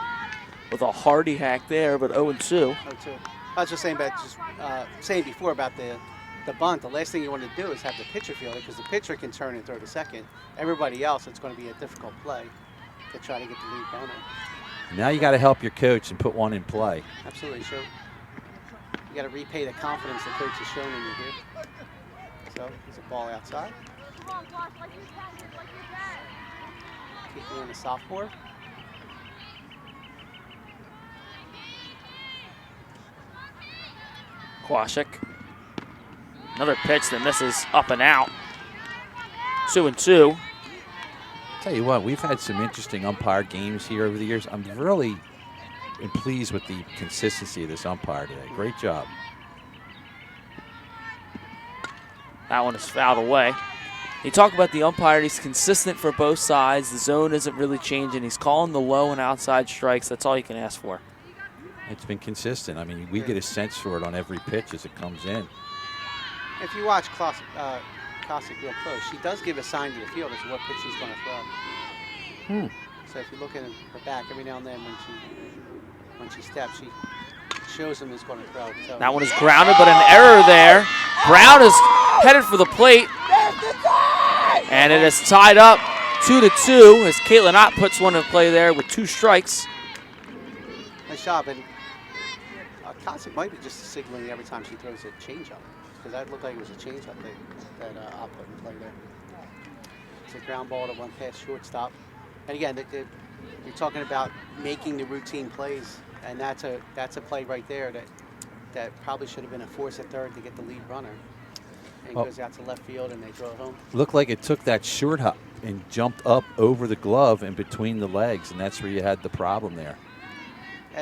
with a hardy hack there, but 0-2. I was just saying before about the bunt. The last thing you want to do is have the pitcher field it because the pitcher can turn and throw to second. Everybody else, it's going to be a difficult play to try to get the lead runner. Now you got to help your coach and put one in play. Absolutely. So you got to repay the confidence the coach has shown in you here. So there's a ball outside. Kicking in the sophomore. Kwasik. Another pitch that misses up and out. 2-2. Tell you what, we've had some interesting umpire games here over the years. I'm really pleased with the consistency of this umpire today. Great job. That one is fouled away. You talk about the umpire, he's consistent for both sides. The zone isn't really changing. He's calling the low and outside strikes. That's all you can ask for. It's been consistent. I mean, we get a sense for it on every pitch as it comes in. If you watch Kosick real close, she does give a sign to the field as to what pitch she's going to throw. So if you look at her back every now and then when she steps, she shows him who's going to throw. So That one is grounded, but an error there. Brown is headed for the plate. And it is tied up 2-2 as Caitlin Ott puts one in play there with 2 strikes. nice job. And Kosick might be just signaling every time she throws a changeup, because that looked like it was a changeup that Ott put in play there. It's a ground ball to one past shortstop. And again, you're talking about making the routine plays, and that's a play right there that probably should have been a force at third to get the lead runner. And goes out to left field, and they throw it home. Looked like it took that short hop and jumped up over the glove and between the legs, and that's where you had the problem there.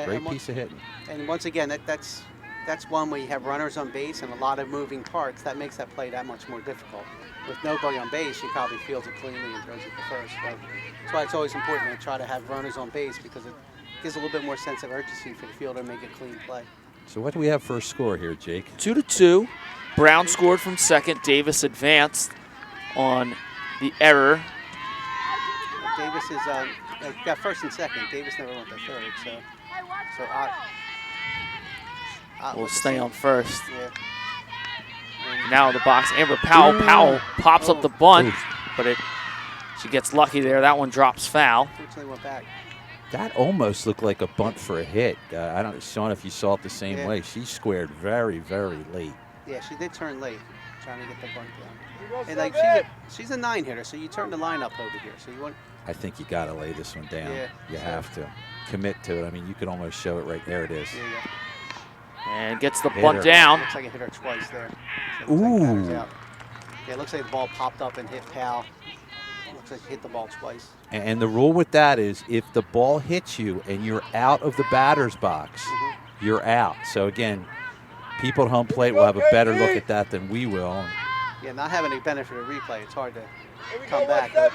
Great piece of hitting. And once again, that's one where you have runners on base and a lot of moving parts. That makes that play that much more difficult. With nobody on base, she probably fields it cleanly and throws it to first. So that's why it's always important to try to have runners on base, because it gives a little bit more sense of urgency for the fielder to make a clean play. So what do we have for a score here, Jake? 2-2. Brown scored from second. Davis advanced on the error. Davis is got first and second. Davis never went to third, so Ott Will was stay the on first. Yeah. Now in the box, Amber Powell. Powell pops up the bunt, but she gets lucky there. That one drops foul. Fortunately went back. That almost looked like a bunt for a hit. I don't know, Sean, if you saw it the same way. She squared very, very late. Yeah, she did turn late, trying to get the bunt down. And like she's a 9 hitter, so you turn the line up over here. So you want. I think you got to lay this one down. Yeah, you have to commit to it. I mean, you could almost show it right there. It is. There you go. And gets the bunt down. Looks like it hit her twice there. So like yeah, it looks like the ball popped up and hit Powell. Looks like it hit the ball twice. And the rule with that is if the ball hits you and you're out of the batter's box, you're out. So again, people at home plate will have a better look at that than we will. Yeah, not having a benefit of replay, it's hard to come back. But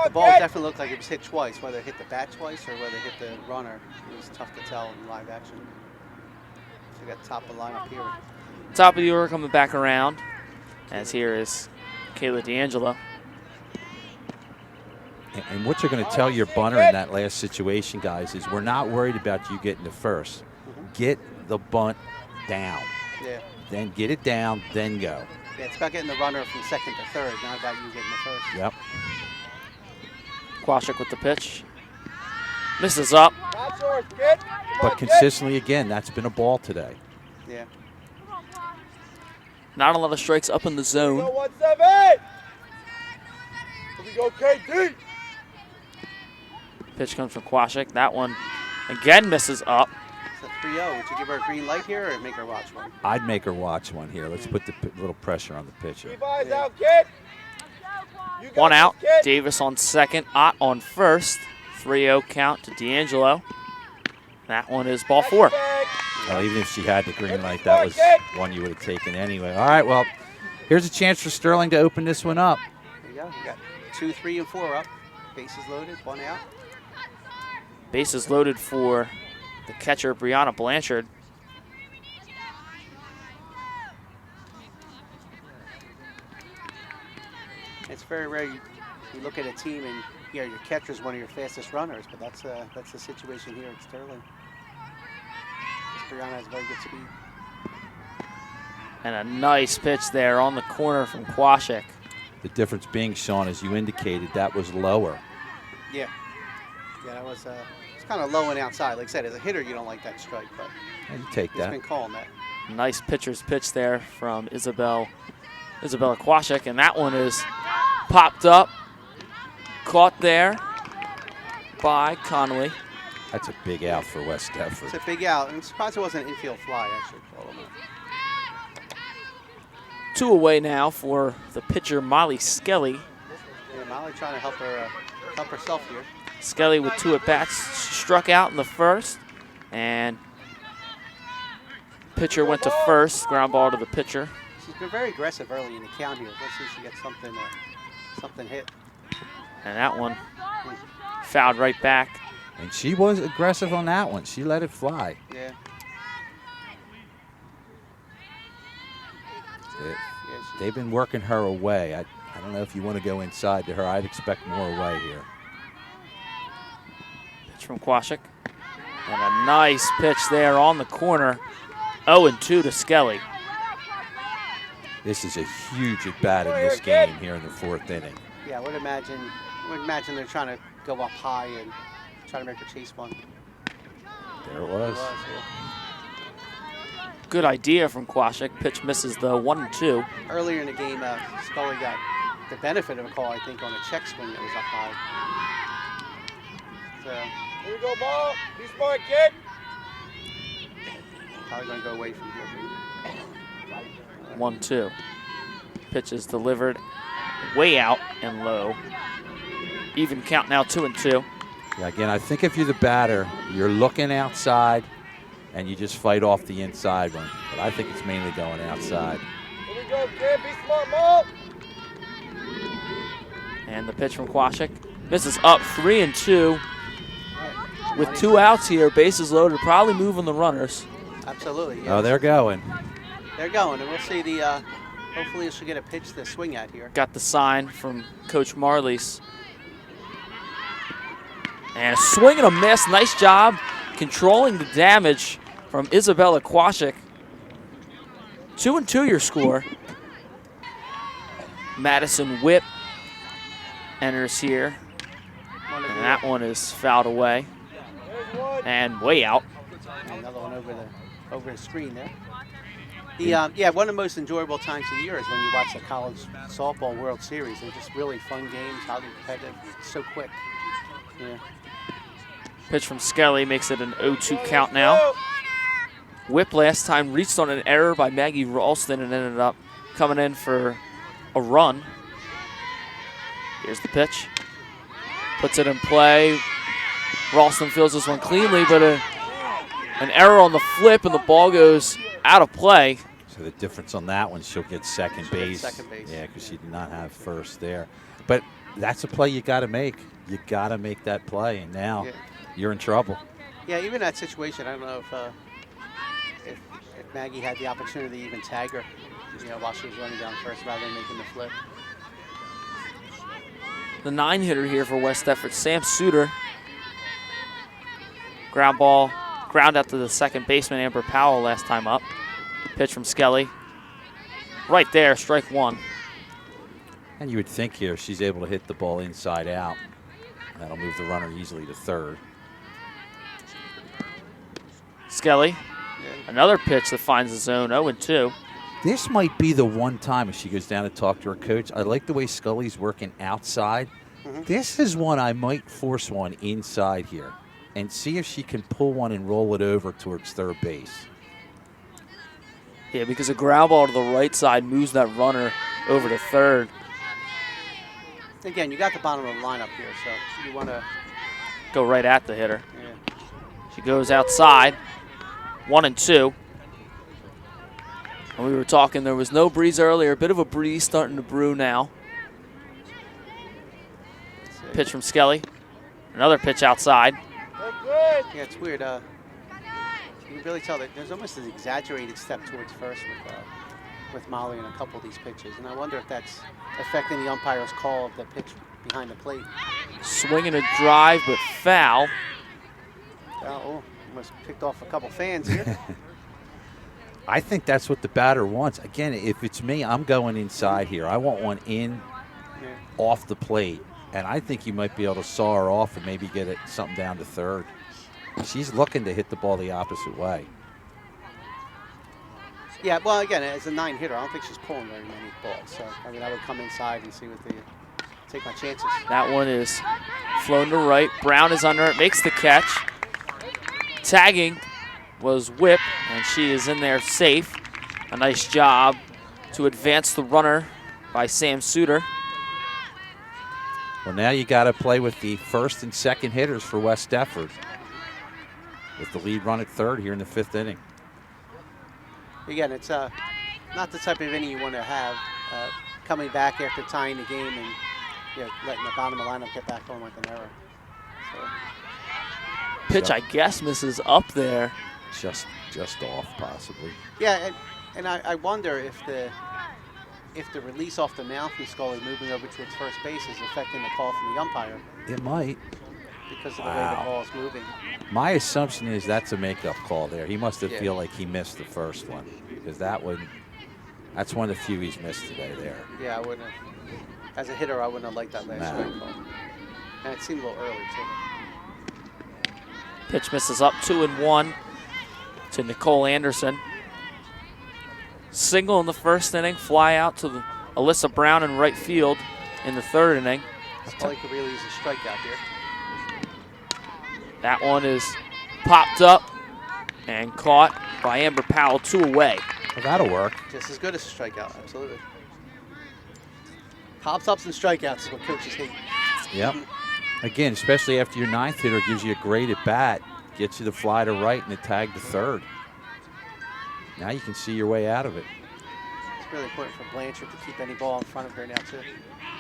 the ball definitely looked like it was hit twice, whether it hit the bat twice or whether it hit the runner. It was tough to tell in live action. So we got top of the lineup here. Top of the order coming back around, as here is Kayla D'Angelo. And what you're going to tell your bunter in that last situation, guys, is we're not worried about you getting to first. Get the bunt down. Yeah. Then get it down, then go. Yeah, it's about getting the runner from second to third, not about you getting the first. Yep. Kwasik with the pitch. Misses up. But consistently, again, that's been a ball today. Yeah. Not a lot of strikes up in the zone. Here we go, KD. Pitch comes from Kwasik. That one again misses up. It's a 3-0. Would you give her a green light here or make her watch one? I'd make her watch one here. Let's put the little pressure on the pitcher. Keep eyes out, kid. You got One out. this, kid. Davis on second. Ott on first. 3-0 count to D'Angelo. That one is ball 4. Well, even if she had the green light, that was one you would have taken anyway. All right, well, here's a chance for Sterling to open this one up. There you go. We got 2, 3, and 4 up. Bases loaded, 1 out. Bases loaded for the catcher, Brianna Blanchard. It's very rare you look at a team and your catcher is one of your fastest runners, but that's the situation here at Sterling. Brianna has very good speed. And a nice pitch there on the corner from Kwasik. The difference being, Sean, as you indicated, that was lower. Yeah. Yeah, that was it's kind of low and outside. Like I said, as a hitter, you don't like that strike, but Yeah, you take he's that. been calling that. Nice pitcher's pitch there from Isabella Kwasik, and that one is popped up, caught there by Connolly. That's a big out for West Deptford. It's a big out. I'm surprised it wasn't an infield fly, actually. Call him 2 away now for the pitcher, Molly Skelly. Yeah, Molly trying to help herself here. Skelly with 2 at-bats, struck out in the first, and pitcher went to first, ground ball to the pitcher. She's been very aggressive early in the count here. Let's see if she gets something hit. And that one fouled right back. And she was aggressive on that one. She let it fly. Yeah. They've been working her away. I don't know if you want to go inside to her. I'd expect more away here. Pitch from Kwasik. And a nice pitch there on the corner. 0-2 to Skelly. This is a huge at bat in this game here in the 4th inning. Yeah, I would imagine they're trying to go up high and try to make her chase one. There it was. Good idea from Kwasik. Pitch misses the 1-2. Earlier in the game, Scully got the benefit of a call, I think, on a check swing that was up high. So, Here we go, ball. Be smart, kid. probably going to go away from here. 1-2. Pitch is delivered way out and low. Even count now, 2-2. Yeah, again, I think if you're the batter, you're looking outside and you just fight off the inside one. But I think it's mainly going outside. Here we go, kid. Be smart, ball. And the pitch from Kwasik. This is up 3-2. With 2 outs here, bases loaded, probably moving the runners. Absolutely. Yeah. Oh, they're going. They're going, and we'll see the. Hopefully, she'll get a pitch to swing at here. Got the sign from Coach Marlies. And a swing and a miss. Nice job controlling the damage from Isabella Kwasik. 2-2 your score. Madison Whip enters here. And that one is fouled away. And way out. Another one over the screen there. Yeah, one of the most enjoyable times of the year is when you watch the college softball World Series. They're just really fun games, highly competitive, so quick. Yeah. Pitch from Skelly makes it an 0-2 count now. Whip last time reached on an error by Maggie Ralston and ended up coming in for a run. Here's the pitch. Puts it in play. Ralston fields this one cleanly, but an error on the flip and the ball goes out of play. So the difference on that one, she'll get second base. Yeah, because she did not have first there. But that's a play you got to make. You got to make that play, and now you're in trouble. Yeah, even that situation, I don't know if Maggie had the opportunity to even tag her, while she was running down first rather than making the flip. The 9-hitter here for West Deptford, Sam Suter. Ground out to the second baseman, Amber Powell, last time up. Pitch from Skelly. Right there, strike one. And you would think here she's able to hit the ball inside out. That'll move the runner easily to third. Skelly, another pitch that finds the zone, 0-2. This might be the one time if she goes down to talk to her coach. I like the way Scully's working outside. This is one I might force one inside here and see if she can pull one and roll it over towards third base. Yeah, because a ground ball to the right side moves that runner over to third. Again, you got the bottom of the lineup here, so you want to go right at the hitter. Yeah. She goes outside, 1-2. And we were talking, there was no breeze earlier, a bit of a breeze starting to brew now. Pitch from Skelly. Another pitch outside. Yeah, it's weird. You can really tell that there's almost an exaggerated step towards first with Molly in a couple of these pitches. And I wonder if that's affecting the umpire's call of the pitch behind the plate. Swinging a drive, but foul. Oh, almost picked off a couple fans here. I think that's what the batter wants. Again, if it's me, I'm going inside here. I want one in, off the plate. And I think you might be able to saw her off and maybe get it something down to third. She's looking to hit the ball the opposite way. Yeah, well, again, as a 9-hitter, I don't think she's pulling very many balls. So, I mean, I would come inside and see take my chances. That one is flown to right. Brown is under it, makes the catch. Tagging was Whip, and she is in there safe. A nice job to advance the runner by Sam Suter. Well, now you got to play with the first and second hitters for West Deptford, with the lead run at third here in the 5th inning. Again, it's not the type of inning you want to have coming back after tying the game and letting the bottom of the lineup get back on with an error. So. Pitch, I guess, misses up there. Just off, possibly. Yeah, and I wonder if the release off the mound from Scully moving over towards first base is affecting the call from the umpire. It might. Because of the way the ball is moving. My assumption is that's a makeup call there. He must have Yeah. feel like he missed the first one, because that's one of the few he's missed today there. Yeah, I wouldn't have. As a hitter, I wouldn't have liked that last strike call. And it seemed a little early, too. Pitch misses up 2-1 to Nicole Anderson. Single in the first inning, fly out to Alyssa Brown in right field in the third inning. Scully could really use a strikeout here. That one is popped up and caught by Amber Powell, 2 away. Well, that'll work. Just as good as a strikeout, absolutely. Pops-ups and strikeouts is what coaches hate. Yep. Again, especially after your ninth hitter gives you a great at bat, gets you the fly to right and the tag to third. Now you can see your way out of it. It's really important for Blanchard to keep any ball in front of her now, too.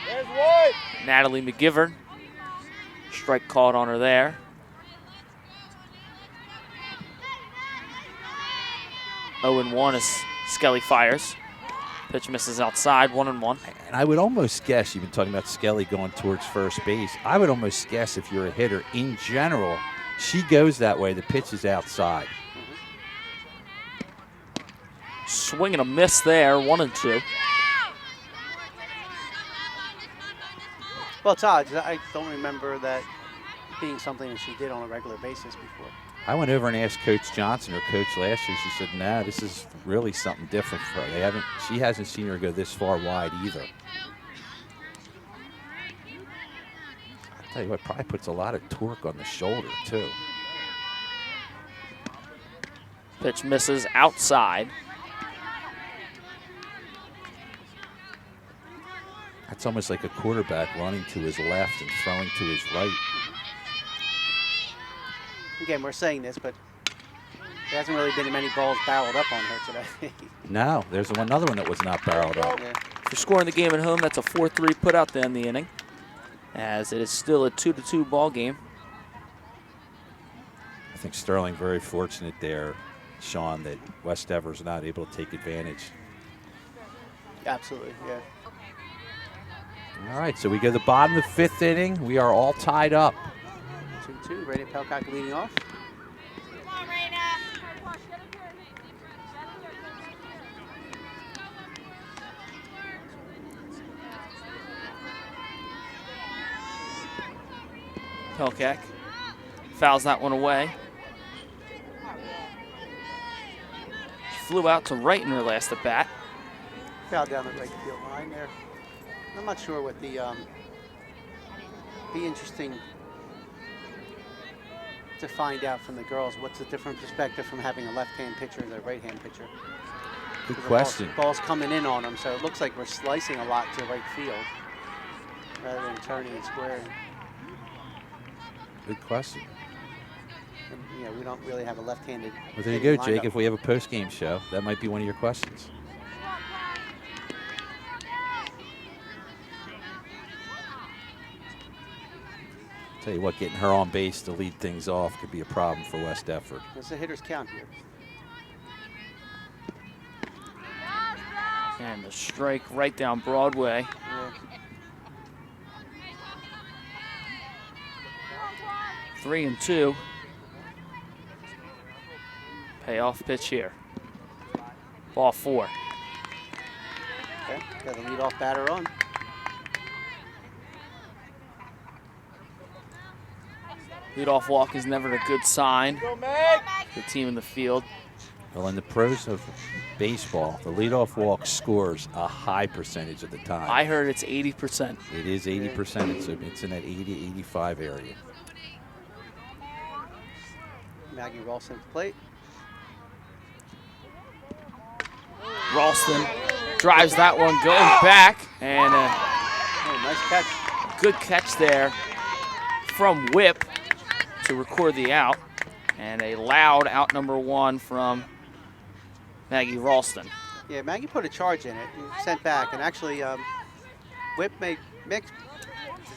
There's one. Natalie McGivern, strike called on her there. Oh and 1 as Skelly fires. Pitch misses outside, 1-1. And I would almost guess, you've been talking about Skelly going towards first base. I would almost guess if you're a hitter, in general, she goes that way, the pitch is outside. Swing and a miss there, 1-2. Well, it's odd. I don't remember that being something that she did on a regular basis before. I went over and asked Coach Johnson, her coach last year. She said, "Nah, this is really something different for her. She hasn't seen her go this far wide either." I'll tell you what, probably puts a lot of torque on the shoulder too. Pitch misses outside. That's almost like a quarterback running to his left and throwing to his right. Again, we're saying this, but there hasn't really been many balls barreled up on her today. No, there's another one that was not barreled up. Yeah. For scoring the game at home, that's a 4-3 put out there in the inning, as it is still a 2-2 ball game. I think Sterling very fortunate there, Sean, that West Ever's not able to take advantage. Absolutely, yeah. All right, so we go to the bottom of the fifth inning. We are all tied up. 2-2, Raina Pelcock leading off. Pelkak fouls that one away. She flew out to right in her last at bat. Foul down the right field line there. I'm not sure what the be interesting to find out from the girls what's the different perspective from having a left-hand pitcher and a right-hand pitcher. Good question. Ball's coming in on them, so it looks like we're slicing a lot to right field rather than turning and squaring. Good question. And, we don't really have a left-handed. Well, there you go, Jake. If we have a post-game show, that might be one of your questions. Tell you what, getting her on base to lead things off could be a problem for West Deptford. There's a hitter's count here. And the strike right down Broadway. Yeah. 3-2. Payoff pitch here. Ball 4. Okay, got the leadoff batter on. Leadoff walk is never a good sign. Go, Meg. The team in the field. Well, in the pros of baseball, the leadoff walk scores a high percentage of the time. I heard it's 80%. It is 80%. It's in that 80-85 area. Maggie Ralston at the plate. Ralston drives that one going back, and a Oh, nice catch. good catch there from Whip to record the out, and a loud out number 1 from Maggie Ralston. Yeah, Maggie put a charge in it and sent back, and actually Whip made mix.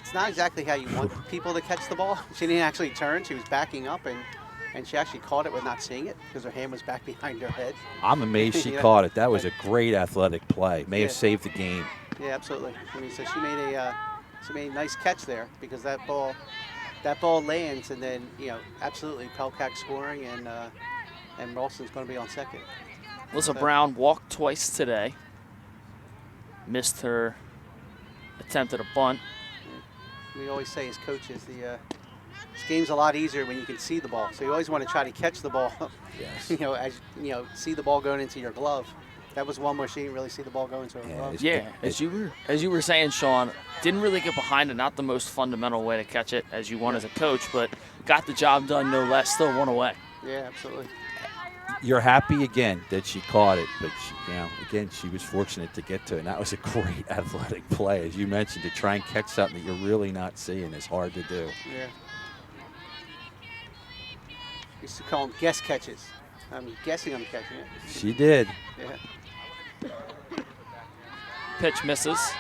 It's not exactly how you want people to catch the ball. She didn't actually turn. She was backing up, and she actually caught it with not seeing it because her hand was back behind her head. I'm amazed she Yeah. caught it. That was a great athletic play. May have saved the game. Yeah, absolutely. I mean, so she made a nice catch there because that ball lands, and then absolutely Pelcack scoring, and Ralston's going to be on second. Melissa Brown walked twice today. Missed her attempt at a bunt. We always say as coaches, this game's a lot easier when you can see the ball. So you always want to try to catch the ball. Yes. See the ball going into your glove. That was one where she didn't really see the ball go into her glove. Yeah, as you were saying, Sean, didn't really get behind it. Not the most fundamental way to catch it as you want as a coach, but got the job done no less. Still one away. Yeah, absolutely. You're happy again that she caught it, but again, she was fortunate to get to it. And that was a great athletic play, as you mentioned, to try and catch something that you're really not seeing is hard to do. Yeah. Used to call them guess catches. I'm guessing I'm catching it. She did. Yeah. Pitch misses.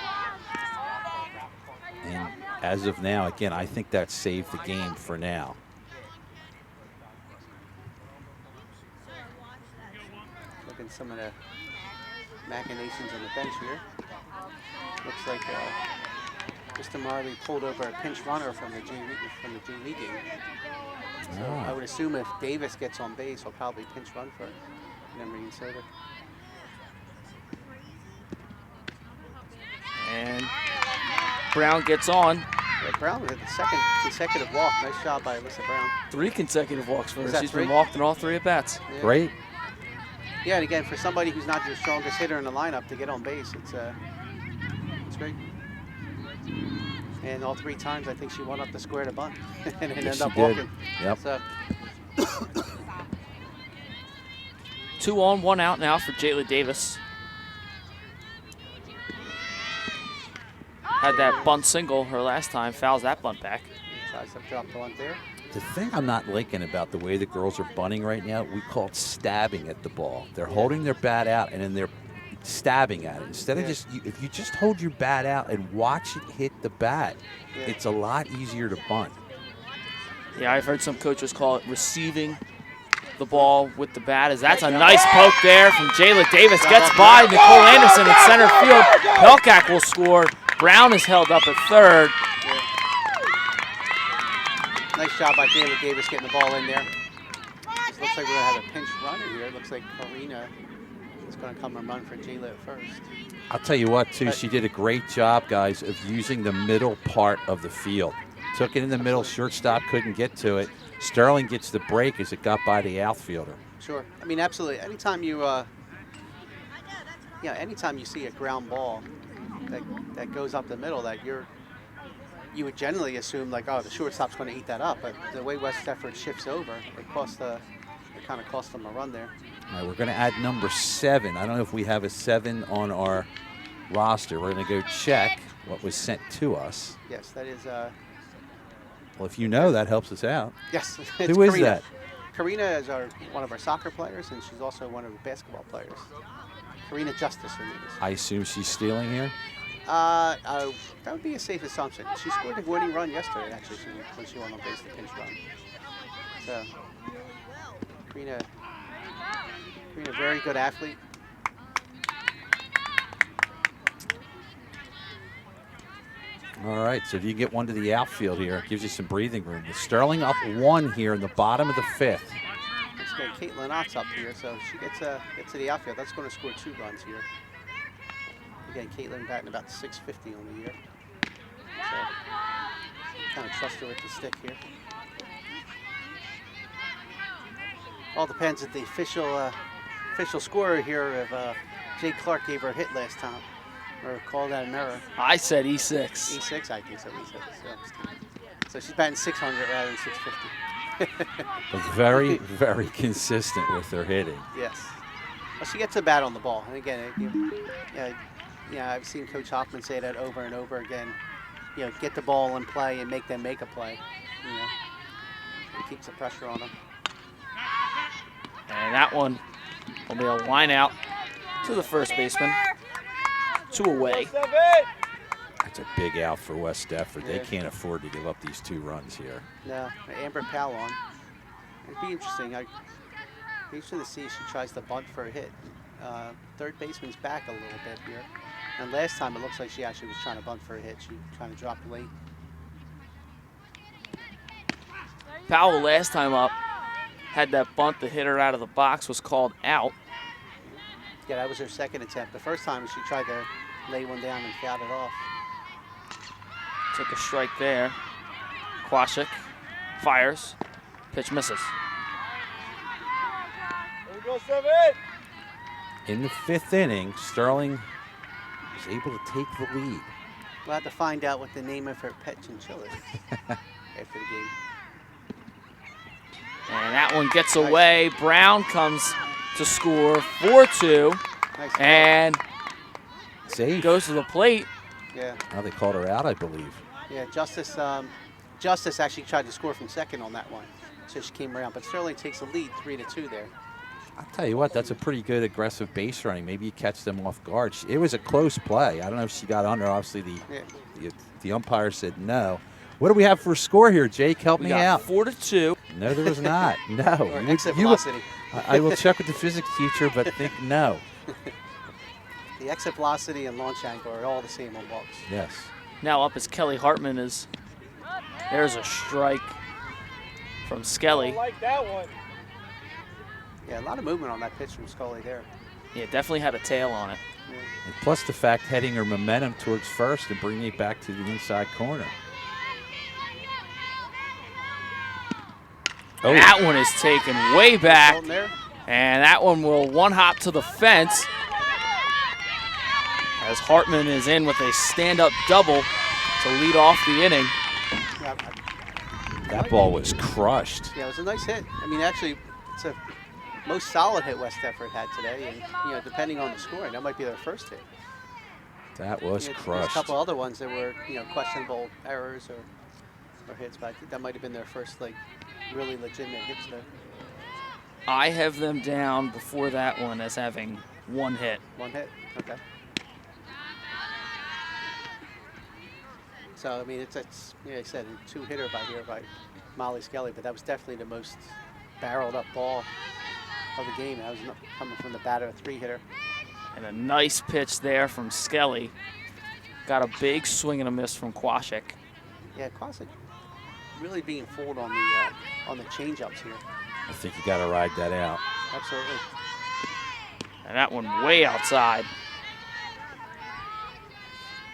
And as of now, again, I think that saved the game for now. Looking some of the machinations on the bench here. Looks like Mr. Marley pulled over a pinch runner from the JV game. So I would assume if Davis gets on base, he'll probably pinch run for Emory Soda. And Brown gets on. Yeah, Brown with the second consecutive walk. Nice job by Alyssa Brown. 3 consecutive walks for her. that She's 3? been walked in all 3 at-bats. Yeah. Great. Yeah, and again, for somebody who's not your strongest hitter in the lineup to get on base, it's great. And all 3 times, I think she went up the square to bunt and ended up walking. Yep. So, 2 on, 1 out now for Jayla Davis. Had that bunt single her last time, fouls that bunt back. tries to drop the bunt there. The thing I'm not liking about the way the girls are bunting right now, we call it stabbing at the ball. They're holding their bat out and then they're stabbing at it. Instead of if you just hold your bat out and watch it hit the bat, it's a lot easier to bunt. Yeah, I've heard some coaches call it receiving the ball with the bat. That's a nice poke there from Jayla Davis. Gets by Nicole Anderson in center field. Pelcack will score. Brown is held up at third. Yeah. Nice job by Jayla Davis getting the ball in there. This looks like we're going to have a pinch runner here. It looks like Karina is going to come and run for Jayla at first. I'll tell you what, too, she did a great job, guys, of using the middle part of the field. Took it in the middle, shortstop couldn't get to it. Sterling gets the break as it got by the outfielder. Sure. I mean, absolutely. Anytime you, anytime you see a ground ball that goes up the middle, you would generally assume like, oh, the shortstop's going to eat that up. But the way West Deptford shifts over, it kind of cost them a run there. All right, we're going to add number 7. I don't know if we have a 7 on our roster. We're going to go check what was sent to us. Yes, that is. Well, if you know, that helps us out. Yes. Who is Karina. that? Karina is one of our soccer players, and she's also one of the basketball players. Karina Justice, her name is. I assume she's stealing here? That would be a safe assumption. She scored a winning run yesterday, actually, when she went on base the pinch run. So, Karina, very good athlete. All right, so if you get one to the outfield here, it gives you some breathing room. With Sterling up 1 here in the bottom of the 5th. Let's get Caitlin Otts up here, so she gets to the outfield. That's going to score 2 runs here. Again, Caitlin batting about 650 on the year. So, kind of trust her with the stick here. All depends if the official scorer here, if Jay Clark gave her a hit last time, or called that an error. I said E6. E6, I think so. E6. So she's batting 600 rather than 650. But very, very consistent with their hitting. Yes. Well, she gets a bat on the ball, and again, I've seen Coach Hoffman say that over and over again. Get the ball in play and make them make a play. It keeps the pressure on them. And that one will be a line out to the first baseman. 2 away. That's a big out for West Deptford. Yeah. They can't afford to give up these 2 runs here. No, Amber Powell on. It'd be interesting. I'd be interested to see if she tries to bunt for a hit. Third baseman's back a little bit here. And last time it looks like she actually was trying to bunt for a hit. She was trying to drop late. Powell last time up had that bunt. The hitter out of the box was called out. Yeah, that was her second attempt. The first time she tried to lay one down and fouled it off. Took a strike there. Kwasik fires. Pitch misses. Here we go, 7. In the 5th inning, Sterling was able to take the lead. We'll have to find out what the name of her pet chinchilla is after the game. And that one gets away. Brown comes to score 4-2 Nice. and Save. goes to the plate. Yeah, Now they called her out, I believe. yeah. Justice actually tried to score from second on that one, so she came around. But Sterling takes the lead, 3-2 there. I'll tell you what, that's a pretty good aggressive base running. Maybe you catch them off guard. It was a close play. I don't know if she got under. Obviously, the umpire said no. What do we have for a score here, Jake? Help We me got out. 4-2. No, there was not. No. Or exit You- velocity. I will check with the physics teacher, but think no. The exit velocity and launch angle are all the same on walks. Yes. Now up is Kelly Hartman. There's a strike from I Skelly. don't like that one. Yeah, a lot of movement on that pitch from Scully there. Yeah, definitely had a tail on it. Yeah. And plus the fact heading her momentum towards first and bringing it back to the inside corner. Oh, That one is taken way back, Holding there. and that one will one hop to the fence as Hartman is in with a stand-up double to lead off the inning. Yeah, that ball was crushed. yeah, it was a nice hit. I mean, actually, it's the most solid hit West Deptford had today, and depending on the scoring, that might be their first hit. That was There's a crushed. couple other ones that were, questionable errors or hits, but I think that might have been their first really legitimate hits there. I have them down before that one as having 1 hit. 1 hit, okay. So I mean, it's I said a 2-hitter by Molly Skelly, but that was definitely the most barreled up ball of the game. That was coming from the batter, a 3-hitter. And a nice pitch there from Skelly. Got a big swing and a miss from Kwasik. Yeah, Kwasik really being fooled on the change-ups here. I think you got to ride that out. Absolutely. And that one way outside.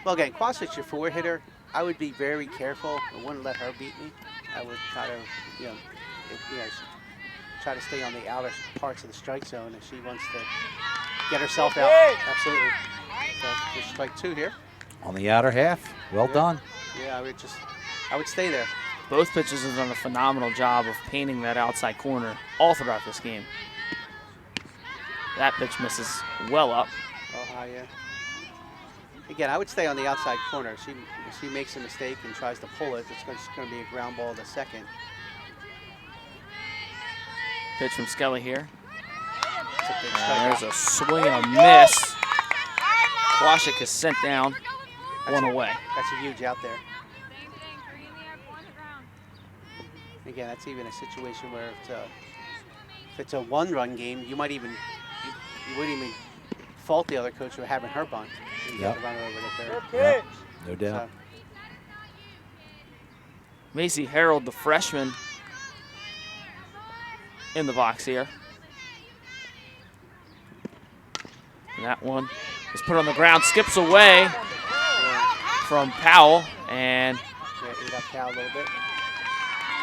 Well, again, Kwasik's your 4-hitter. I would be very careful. I wouldn't let her beat me. I would try to, try to stay on the outer parts of the strike zone if she wants to get herself out. Absolutely. So there's strike 2 here. On the outer half. Well done. Yeah, I would stay there. Both pitchers have done a phenomenal job of painting that outside corner all throughout this game. That pitch misses well up. Oh, high, yeah. Again, I would stay on the outside corner. If she makes a mistake and tries to pull it, it's just going to be a ground ball to second. Pitch from Skelly here. It's a big And strikeout. there's a swing and a miss. Kwasik is sent down, That's 1 a- away. That's a huge out there. Again, that's even a situation where if it's a 1-run game, you might even you wouldn't even fault the other coach for having her bunt. You get Yep. the runner over to third. Good pitch. No doubt. Macy Harold, the freshman, in the box here. And that one is put on the ground, skips away from Powell, and Yeah, ate up Cal a little bit.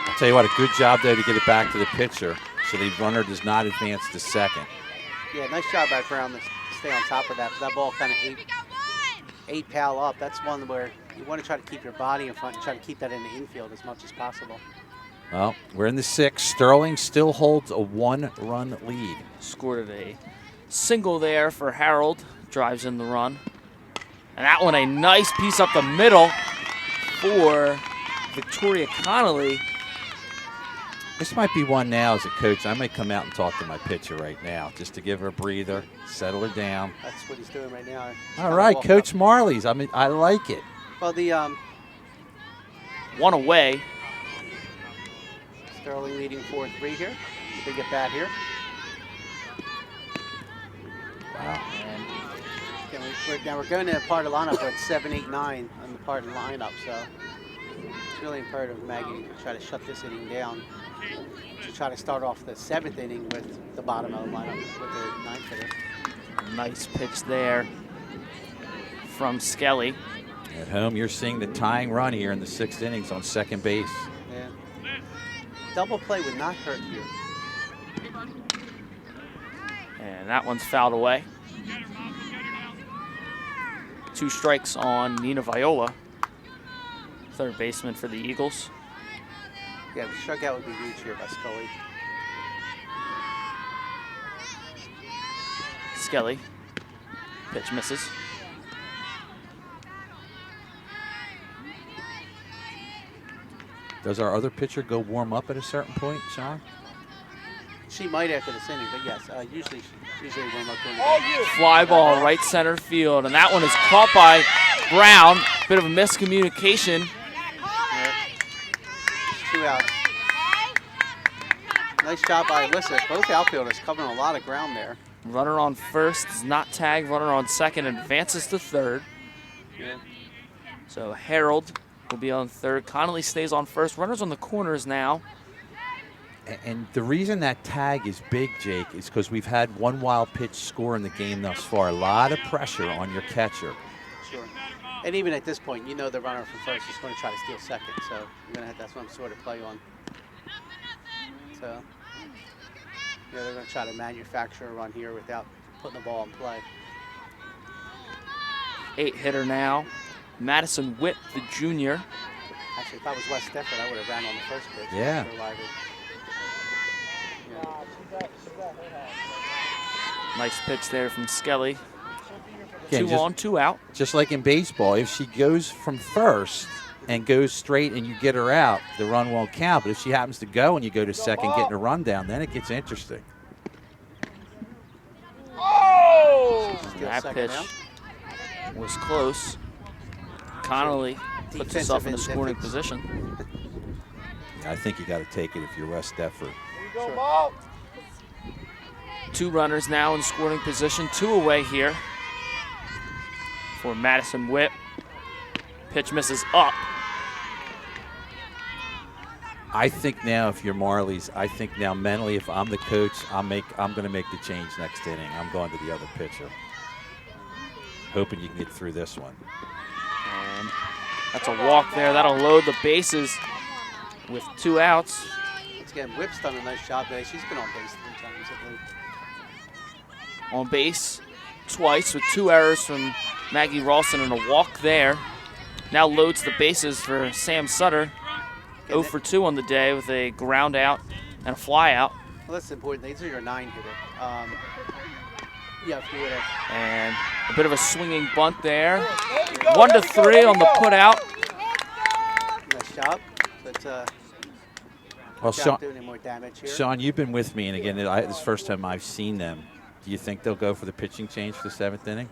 I'll tell you what, a good job there to get it back to the pitcher so the runner does not advance to second. Yeah, nice job by Brown to stay on top of that. That ball kind of ate Powell up. That's one where you want to try to keep your body in front and try to keep that in the infield as much as possible. Well, we're in the 6th. Sterling still holds a 1-run lead. scored a single there for Harold. Drives in the run. And that one, a nice piece up the middle for Victoria Connolly. This might be one now as a coach. I might come out and talk to my pitcher right now just to give her a breather, settle her down. That's what he's doing right now. All right, Coach Marley's. I mean, I like it. Well, the One away. Sterling leading 4-3 here. Big at bat here. Wow. And again, we're going to a part of the lineup where it's 7, 8, 9 on the part of the lineup. So it's really imperative of Maggie to try to shut this inning down, to try to start off the 7th inning with the bottom of the lineup with the 9th hitter. Nice pitch there from Skelly. At home, you're seeing the tying run here in the 6th innings on second base. Yeah. Double play would not hurt here. And that one's fouled away. 2 strikes on Nina Viola, third baseman for the Eagles. Yeah, the strikeout would be huge here by Scully. Skelly. Pitch misses. Does our other pitcher go warm up at a certain point, Sean? She might after this inning, but yes, usually warm up during the game. Fly ball right center field, and that one is caught by Brown. Bit of a miscommunication. Yeah. 2 outs. Nice job by Alyssa. Both outfielders covering a lot of ground there. Runner on first is not tagged. Runner on second advances to third. Yeah. So Harold will be on third. Connolly stays on first. Runners on the corners now. And the reason that tag is big, Jake, is because we've had one wild pitch score in the game thus far. A lot of pressure on your catcher. Sure. And even at this point, you know the runner from first is going to try to steal second, so you're going to have to have some sort of play on. So, yeah, they're going to try to manufacture a run here without putting the ball in play. 8-hitter now. Madison Witt, the junior. Actually, if I was West Deptford, I would have ran on the first pitch. Yeah. Nice pitch there from Skelly. Again, 2 on, 2 out. Just like in baseball, if she goes from first and goes straight and you get her out, the run won't count. But if she happens to go and you go to second getting a run down, then it gets interesting. That pitch was close. Connolly puts herself in a scoring position. I think you got to take it if you're West Deptford. Sure. 2 runners now in scoring position. 2 away here for Madison Witt. Pitch misses up. I think now, if you're Marley's, I think now mentally, if I'm the coach, I'm going to make the change next inning. I'm going to the other pitcher, hoping you can get through this one. And that's a walk there. That'll load the bases with 2 outs. Once again, Whip's done a nice job today. She's been on base 3 times, I believe. On base twice with 2 errors from Maggie Ralston and a walk there. Now loads the bases for Sam Sutter. 0 for 2 on the day with a ground out and a fly out. Well, that's important. These are your 9-hitter. Yeah, if you would have. And a bit of a swinging bunt there. 1-3 on the put out. Nice job. But Well, not Sean, doing any more damage here. Sean, you've been with me, and again, this is the first time I've seen them. Do you think they'll go for the pitching change for the 7th inning?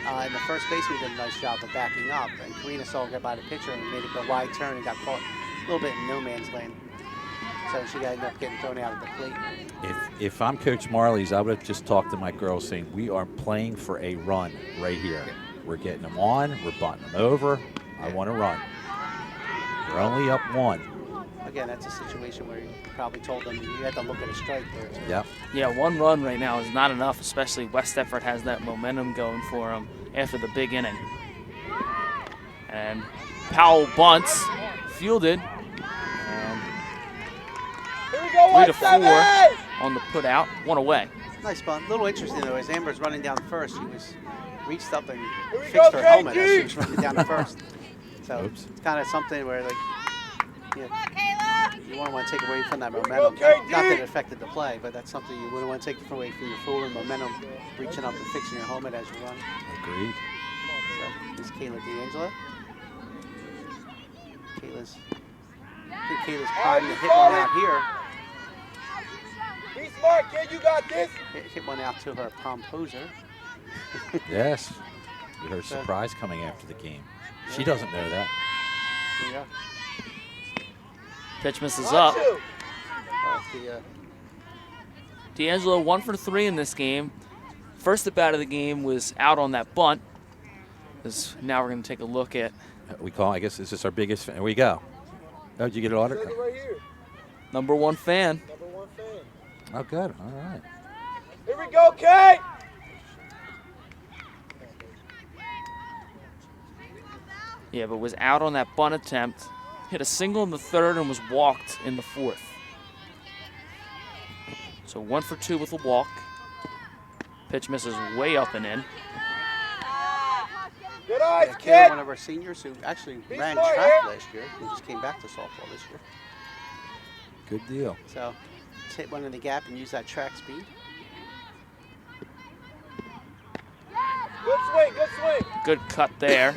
And the first baseman did a nice job of backing up. And Karina saw her get by the pitcher and made it a wide turn and got caught a little bit in no man's land. So she got up getting thrown out at the plate. If I'm Coach Marley's, I would have just talked to my girls saying, we are playing for a run right here. We're getting them on. We're bunting them over. I want to run. We're only up 1. Again, that's a situation where you probably told them you had to look at a strike there. Yep. Yeah, 1 run right now is not enough, especially West Deptford has that momentum going for them after the big inning. And Powell bunts, fielded, and 3-4 on the put out, 1 away. Nice bunt. A little interesting though, as Amber's running down first, she was reached up and fixed her helmet as she was running down to first. So Oops. it's kind of something where like you wouldn't want to take away from that momentum. Not that it affected the play, but that's something you wouldn't want to take away from your forward momentum, reaching up and fixing your helmet as you run. Agreed. So this is Kayla D'Angela. I think Kayla's trying to hit one out here. smart, kid. You got this. Hit one out to her promposer. Yes. With her surprise coming after the game. She doesn't know that. Yeah. Pitch misses Watch up. you. D'Angelo 1 for 3 in this game. First at bat of the game was out on that bunt. Now we're going to take a look at. I guess this is our biggest fan. Here we go. Oh, did you get an autograph? Right here. Number 1 fan. Number 1 fan. Oh, good. All right. Here we go, Kate. Yeah, but was out on that bunt attempt. Hit a single in the third and was walked in the fourth. So 1 for 2 with a walk. Pitch misses way up and in. Good eyes, Kayla, kid. one of our seniors who actually Be ran smart, track yeah. last year and just came back to softball this year. Good deal. So just hit one in the gap and use that track speed. Good swing, good swing. Good cut there.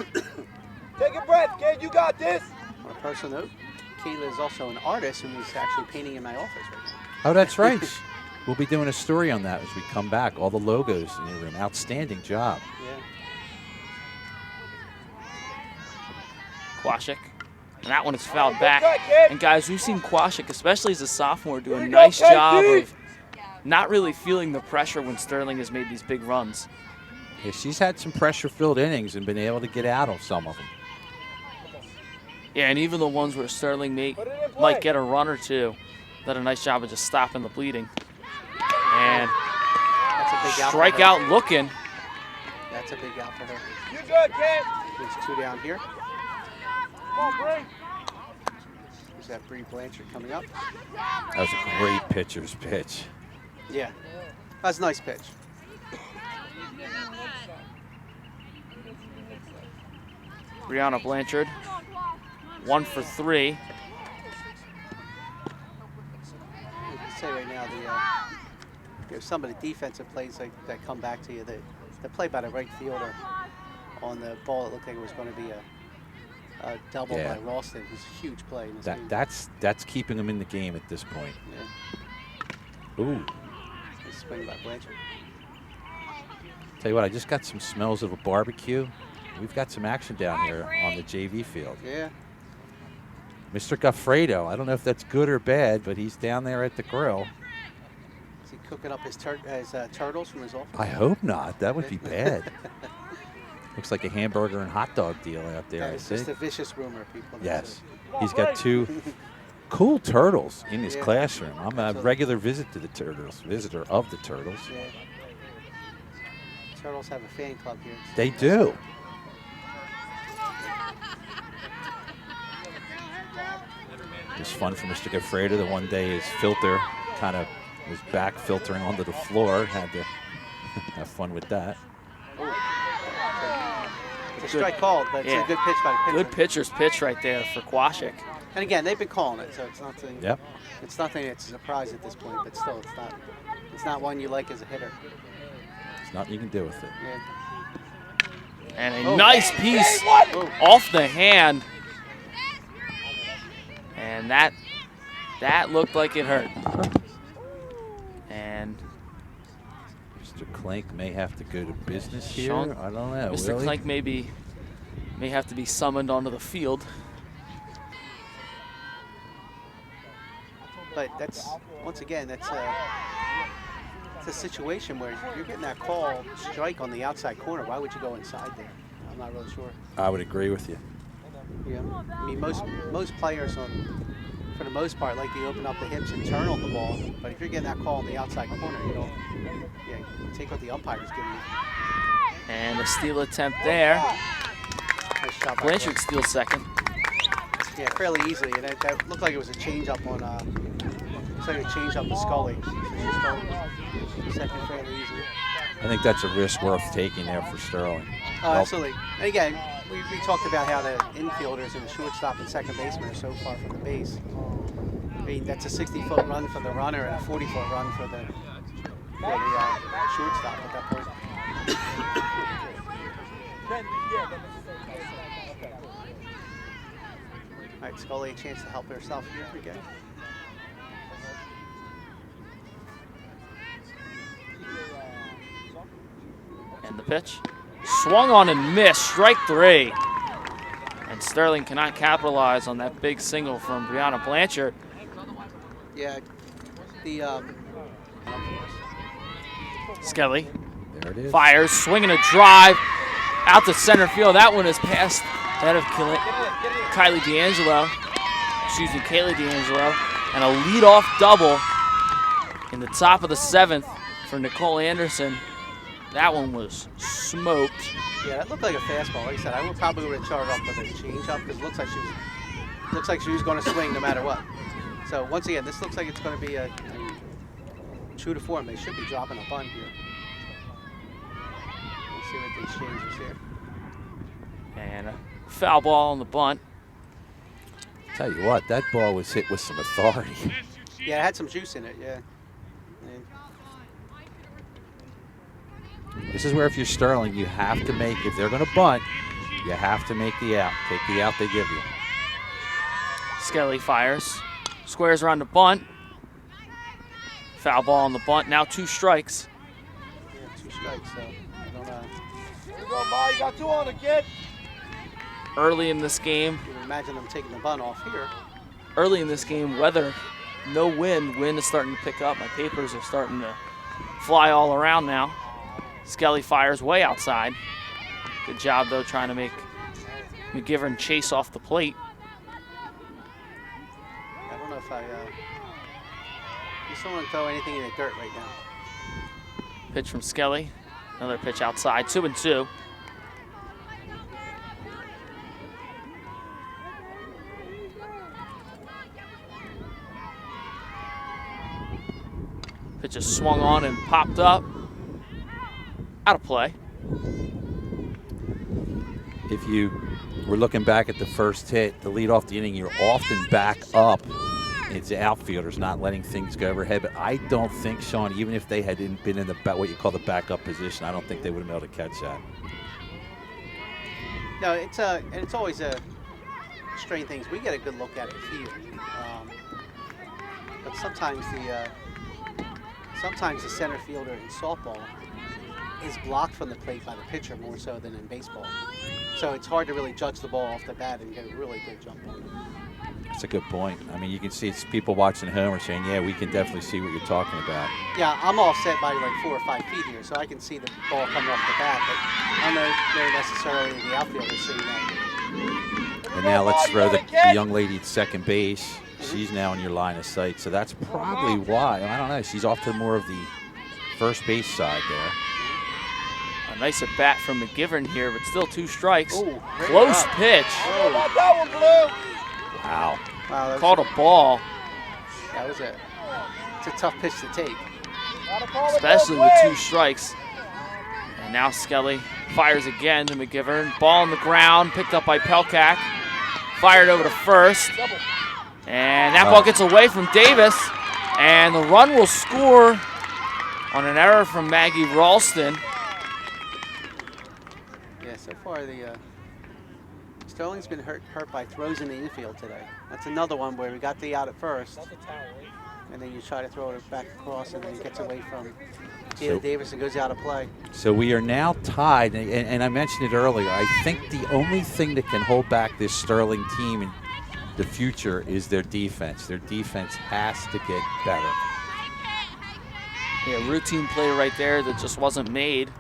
Take a breath, kid. You got this. On a personal note, Kayla is also an artist who is actually painting in my office right now. Oh, that's right. We'll be doing a story on that as we come back. All the logos in your room. Outstanding job. Yeah. Kwasik. And that one is fouled back. And guys, we've seen Kwasik, especially as a sophomore, do a Here you nice go, KD. job of not really feeling the pressure when Sterling has made these big runs. Yeah, she's had some pressure-filled innings and been able to get out of some of them. Yeah, and even the ones where Sterling Put it in play. might get a run or two, did a nice job of just stopping the bleeding. And That's a big out. for her. strikeout looking. That's a big out for her. You good, kid. There's 2 down here. Come on, Bree. There's that Bree Blanchard coming up. That was a great pitcher's pitch. Yeah. That's a nice pitch. Brianna Blanchard, 1 for 3. I can say right now, some of the defensive plays that come back to you, the play by the right fielder on the ball, it looked like it was going to be a double Yeah. by Ralston. It was a huge play in this game. That's keeping them in the game at this point. Yeah. Ooh. Nice swing by Blanchard. Tell you what, I just got some smells of a barbecue. We've got some action down here on the JV field. Yeah. Mr. Gaffredo, I don't know if that's good or bad, but he's down there at the grill. Is he cooking up his turtles from his office? I hope not. That would be bad. Looks like a hamburger and hot dog deal out there, That I is just a think. vicious rumor, people. Yes. He's got 2 cool turtles in his Yeah. classroom. I'm a So- regular visitor of the turtles. Yeah. Turtles have a fan club here. They do. It was fun for Mr. Gaffredo. The one day his filter kind of was back filtering onto the floor. Had to have fun with that. It's a strike called, but it's Yeah. a good pitch by the pitcher. Good pitcher's pitch right there for Kwasik. And again, they've been calling it, so it's nothing. Yep. It's nothing that's a surprise at this point, but still, it's not one you like as a hitter. There's nothing you can do with it. Yeah. And a Oh. nice piece Oh. off the hand. And that looked like it hurt. And Mr. Clink may have to go to business here. Sean- I don't know. Mr. Willie? Clink may have to be summoned onto the field. But that's, once again, it's a situation where you're getting that call strike on the outside corner. Why would you go inside there? I'm not really sure. I would agree with you. Yeah. I mean, most players, for the most part, like to open up the hips and turn on the ball. But if you're getting that call on the outside corner, you take what the umpire's giving you. And a steal attempt there. Nice shot by Blanchard steals second. Yeah, fairly easily. And that looked like it was a change-up on, looks like a change-up to Scully. Second fairly easily. I think that's a risk worth taking there for Sterling. Oh, Well, absolutely. And again, we talked about how the infielders and the shortstop and second baseman are so far from the base. I mean, that's a 60-foot run for the runner and a 40-foot run for the shortstop at that point. All right, Scully, a chance to help herself here again. The pitch. Swung on and missed. Strike 3. And Sterling cannot capitalize on that big single from Brianna Blanchard. Yeah, the Skelly There it is. fires, swinging a drive out to center field. That one is past that of Kaylee D'Angelo. And a leadoff double in the top of the 7th for Nicole Anderson. That one was smoked. yeah, that looked like a fastball. Like I said, I would probably would have charged off with a changeup because it looks like she was going to swing no matter what. So once again, this looks like it's going to be a true to form. They should be dropping a bunt here. Let's see what the exchange is here. And a foul ball on the bunt. Tell you what, that ball was hit with some authority. Yeah, it had some juice in it. Yeah. This is where if you're Sterling, you have to make, if they're going to bunt, you have to make the out. Take the out they give you. Skelly fires, squares around the bunt. Foul ball on the bunt. Now 2 strikes. Yeah, 2 strikes. So I don't know. Here you go, Ma. You got 2 on the kid. Early in this game, You can imagine them taking the bunt off here. weather, no wind. Wind is starting to pick up. My papers are starting to fly all around now. Skelly fires way outside. Good job, though, trying to make McGivern chase off the plate. I don't know if I just don't want to throw anything in the dirt right now. Pitch from Skelly. Another pitch outside. 2-2. Pitch is swung on and popped up. Out of play. If you were looking back at the first hit, to lead off the inning, you're often back up. It's the outfielders not letting things go overhead. But I don't think, Sean, even if they hadn't been in the what you call the backup position, I don't think they would have been able to catch that. No, it's always a strange things. We get a good look at it here, but sometimes the center fielder in softball is blocked from the plate by the pitcher more so than in baseball. So it's hard to really judge the ball off the bat and get a really good jump on it. That's a good point. I mean, you can see it's people watching at home are saying, yeah, we can definitely see what you're talking about. Yeah, I'm offset by like 4 or 5 feet here, so I can see the ball coming off the bat, but I don't know necessarily the outfielder seeing that. And now let's throw the young lady at second base. She's now in your line of sight, so that's probably why. I don't know. She's off to more of the first base side there. A nice at bat from McGivern here, but still 2 strikes. Ooh, Close pitch. How about that one, Blue? Wow. Wow, that was Called a ball, it's a tough pitch to take. Gotta call it especially both with 2 ways. strikes. And now Skelly fires again to McGivern. Ball on the ground, picked up by Pelkak. Fired over to first. And that ball gets away from Davis. And the run will score on an error from Maggie Ralston. Yeah, so far the Sterling's been hurt by throws in the infield today. That's another one where we got the out at first, and then you try to throw it back across, and then it gets away from Taylor Davis and goes out of play. So we are now tied, and I mentioned it earlier. I think the only thing that can hold back this Sterling team in the future is their defense. Their defense has to get better. Yeah, routine play right there that just wasn't made.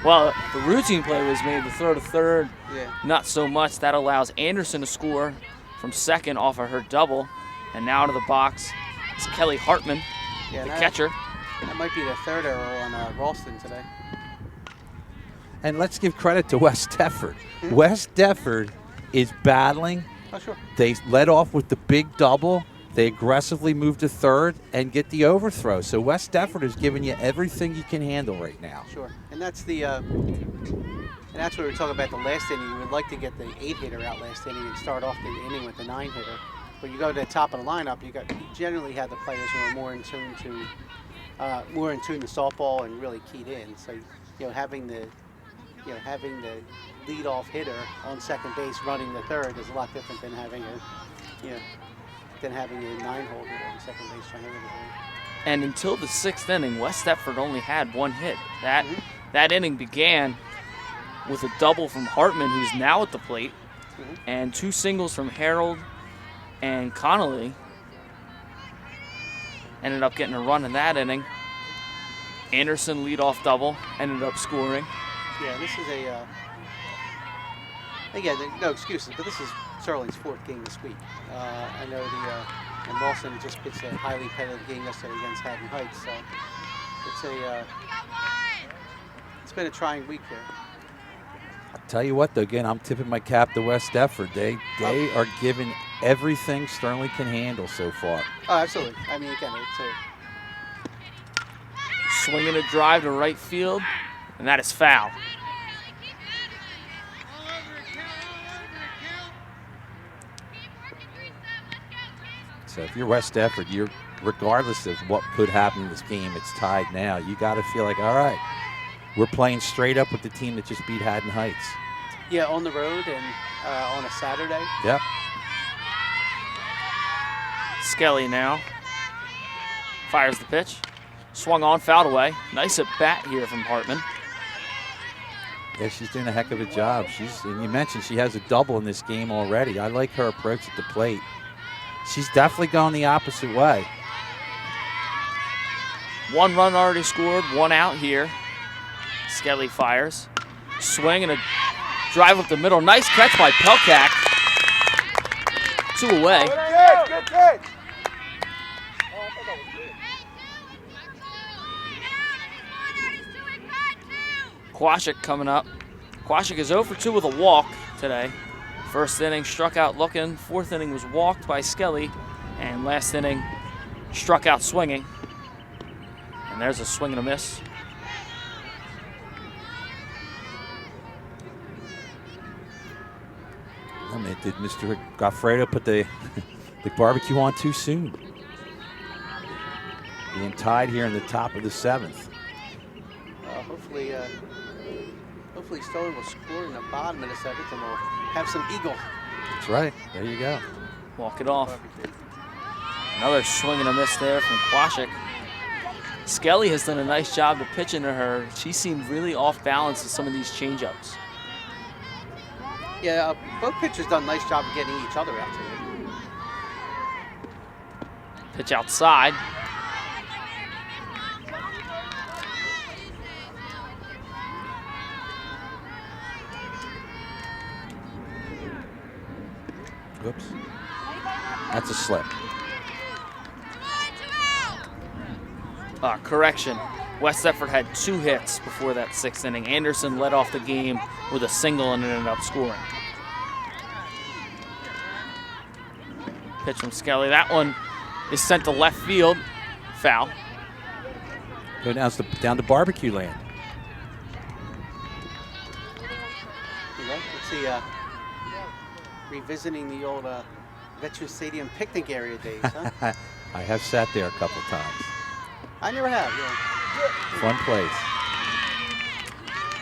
Well, the routine play was made, the throw to third, Yeah. not so much. That allows Anderson to score from second off of her double. And now to the box is Kelly Hartman, Yeah, the that- catcher. That might be the third error on Ralston today. And let's give credit to West Deptford. West Deptford is battling. Oh, sure. They led off with the big double. They aggressively move to third and get the overthrow. So West Deptford is giving you everything you can handle right now. Sure. And that's the and that's what we were talking about the last inning. You would like to get the 8-hitter out last inning and start off the inning with the 9-hitter. But you go to the top of the lineup, you generally have the players who are more in tune to softball and really keyed in. So having the leadoff hitter on second base running the third is a lot different than having a 9-hole hitter on second base trying to hit it. And until the 6th inning, West Deptford only had 1 hit. That That inning began with a double from Hartman, who's now at the plate, and 2 singles from Harold and Connolly. Ended up getting a run in that inning. Anderson leadoff double, ended up scoring. Yeah, this is again, no excuses, but this is Sterling's 4th game this week. I know and Lawson just pitched a highly competitive game yesterday against Haddon Heights, so it's been a trying week here. I'll tell you what, though, again, I'm tipping my cap to West Deptford. They are giving everything Sterling can handle so far. Oh, absolutely. I mean, again, it's Swinging a drive to right field, and that is foul. So if you're West Deptford, you're, regardless of what could happen in this game, it's tied now. You got to feel like, all right, we're playing straight up with the team that just beat Haddon Heights. yeah, on the road and on a Saturday. Yep. Skelly now fires the pitch. Swung on, fouled away. Nice at bat here from Hartman. Yeah, she's doing a heck of a job. And you mentioned she has a double in this game already. I like her approach at the plate. She's definitely going the opposite way. 1 run already scored, 1 out here. Skelly fires. Swing and a drive up the middle. Nice catch by Pelkak. 2 away. Good catch, good catch. Kwasik coming up. Kwasik is 0 for 2 with a walk today. First inning struck out looking. 4th inning was walked by Skelly. And last inning struck out swinging. And there's a swing and a miss. I mean, did Mr. Goffredo put the barbecue on too soon? Being tied here in the top of the 7th. Hopefully Sterling will score in the bottom of the 7th and we'll have some eagle. That's right. There you go. Walk it off. Another swing and a miss there from Kwasik. Skelly has done a nice job of pitching to her. She seemed really off balance with some of these changeups. Yeah, both pitchers done a nice job of getting each other out today. Pitch outside. Whoops. That's a slip. Correction. West Deptford had 2 hits before that 6th inning. Anderson led off the game with a single and ended up scoring. Pitch from Skelly. That one is sent to left field. Foul. Go down to barbecue land. Let's see, revisiting the old Veteran Stadium picnic area days, huh? I have sat there a couple times. I never have, yeah. Fun place.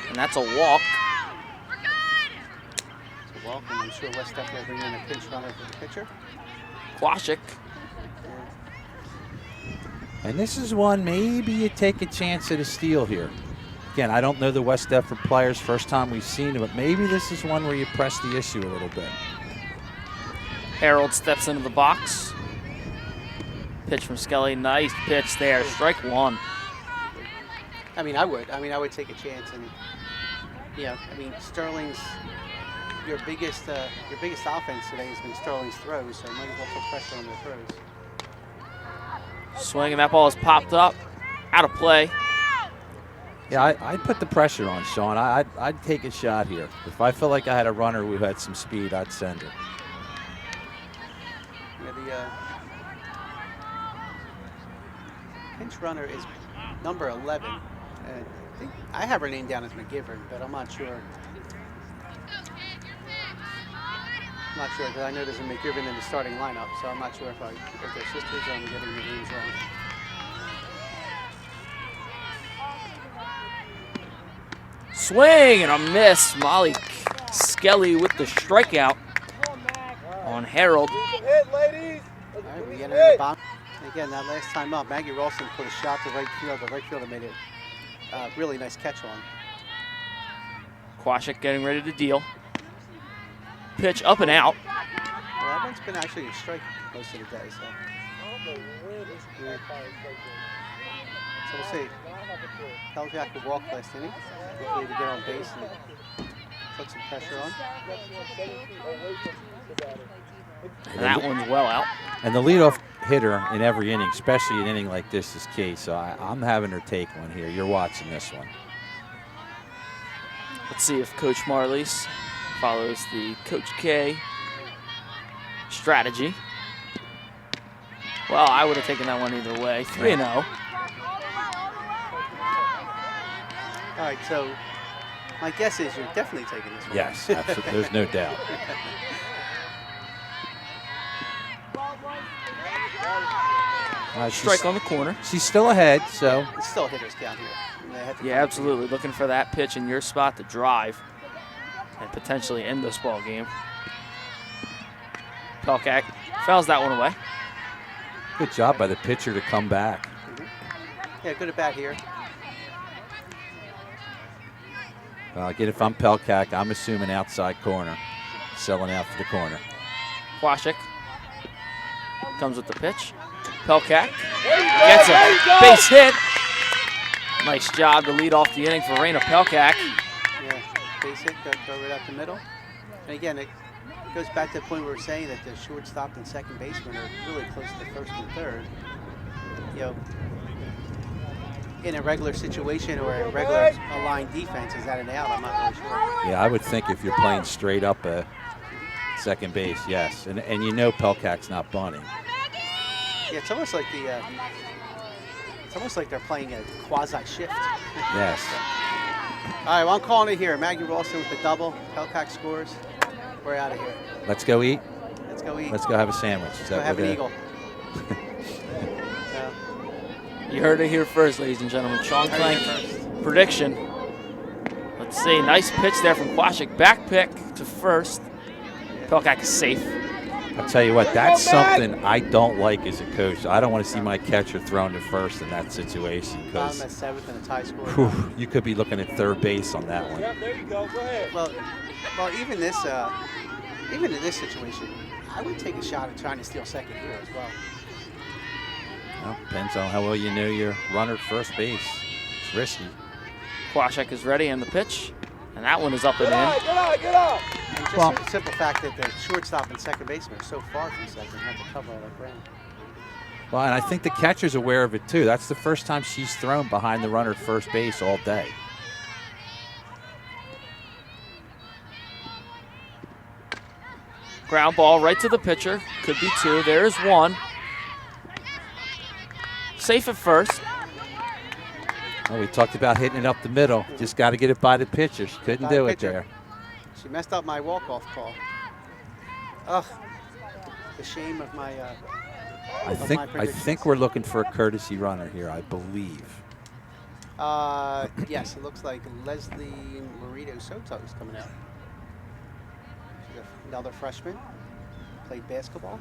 And that's a walk. It's a walk, and I'm sure West Deptford will bring in a pinch runner for the pitcher. Kwasik. And this is one maybe you take a chance at a steal here. Again, I don't know the West Deptford players, first time we've seen them, but maybe this is one where you press the issue a little bit. Harold steps into the box. Pitch from Skelly. Nice pitch there. Strike 1. I mean, I would take a chance, and Sterling's your biggest offense today has been Sterling's throws, so might as well put pressure on their throws. Swing, and that ball is popped up, out of play. Yeah, I'd put the pressure on, Sean. I'd take a shot here. If I felt like I had a runner who had some speed, I'd send her. Yeah, the pinch runner is number 11. I have her name down as McGivern, but I'm not sure. Because I know there's a McGivern in the starting lineup, so I'm not sure if they're sisters or I'm getting the names wrong. Swing and a miss. Molly Skelly with the strikeout on Harold. Hit, ladies. All right, we get her in the bottom. Again, that last time up, Maggie Ralston put a shot to right field. The right fielder made it really nice catch on. Quashik getting ready to deal. Pitch up and out. Well, that one's been actually a strike most of the day, so. Yeah. So we'll see. Pelkak will walk last inning. Hopefully to get on base and put some pressure on. And that one's well out. And the leadoff hitter in every inning, especially an inning like this, is key. So I'm having her take one here. You're watching this one. Let's see if Coach Marlies follows the Coach K strategy. Well, I would have taken that one either way. 3-0. All right, so my guess is you're definitely taking this one. Yes, absolutely. There's no doubt. Strike on the corner. She's still ahead, so. It's still hitters down here. And they have to Yeah, come absolutely. Looking for that pitch in your spot to drive and potentially end this ball game. Pelkak fouls that one away. Good job by the pitcher to come back. Yeah, good at bat here. Again, if I'm Pelkak, I'm assuming outside corner. Selling out for the corner. Quashik comes with the pitch. Pelkak gets a base hit. Nice job to lead off the inning for Raina Pelkak. Yeah, base hit, go right up the middle. And again, it goes back to the point we were saying that the shortstop and second baseman are really close to first and third. You know, in a regular situation or a regular aligned defense, is that an out? I'm not really sure. Yeah, I would think if you're playing straight up a second base, yes. And you know Pelkak's not bunting. Yeah, it's almost like they're playing a quasi shift. Yes. All right, well, I'm calling it here. Maggie Ralston with the double. Pelkak scores. We're out of here. Let's go eat. Let's go eat. Let's go have a sandwich. Let's go have an eagle. You heard it here first, ladies and gentlemen. Chong Clank prediction. Let's see. Nice pitch there from Quashik. Back pick to first. Pelkak is safe. I'll tell you what, that's something I don't like as a coach. I don't want to see my catcher thrown to first in that situation because at seventh and a tie score. You could be looking at third base on that one. Yep, there you go. Go ahead. Well, even in this situation, I would take a shot at trying to steal second here as well. Well, depends on how well you know your runner at first base. It's risky. Quashik is ready and the pitch. And that one is up and in. Get out, get out. And just the simple fact that the shortstop and second baseman are so far from second, have to cover all that ground. Well, and I think the catcher's aware of it too. That's the first time she's thrown behind the runner at first base all day. Ground ball right to the pitcher. Could be two. There's one. Safe at first. Well, we talked about hitting it up the middle. Just got to get it by the pitcher. She couldn't do it there. She messed up my walk-off call. Ugh, the shame of my. I think we're looking for a courtesy runner here. I believe. Yes, it looks like Leslie Marito Soto is coming out. She's another freshman. Played basketball.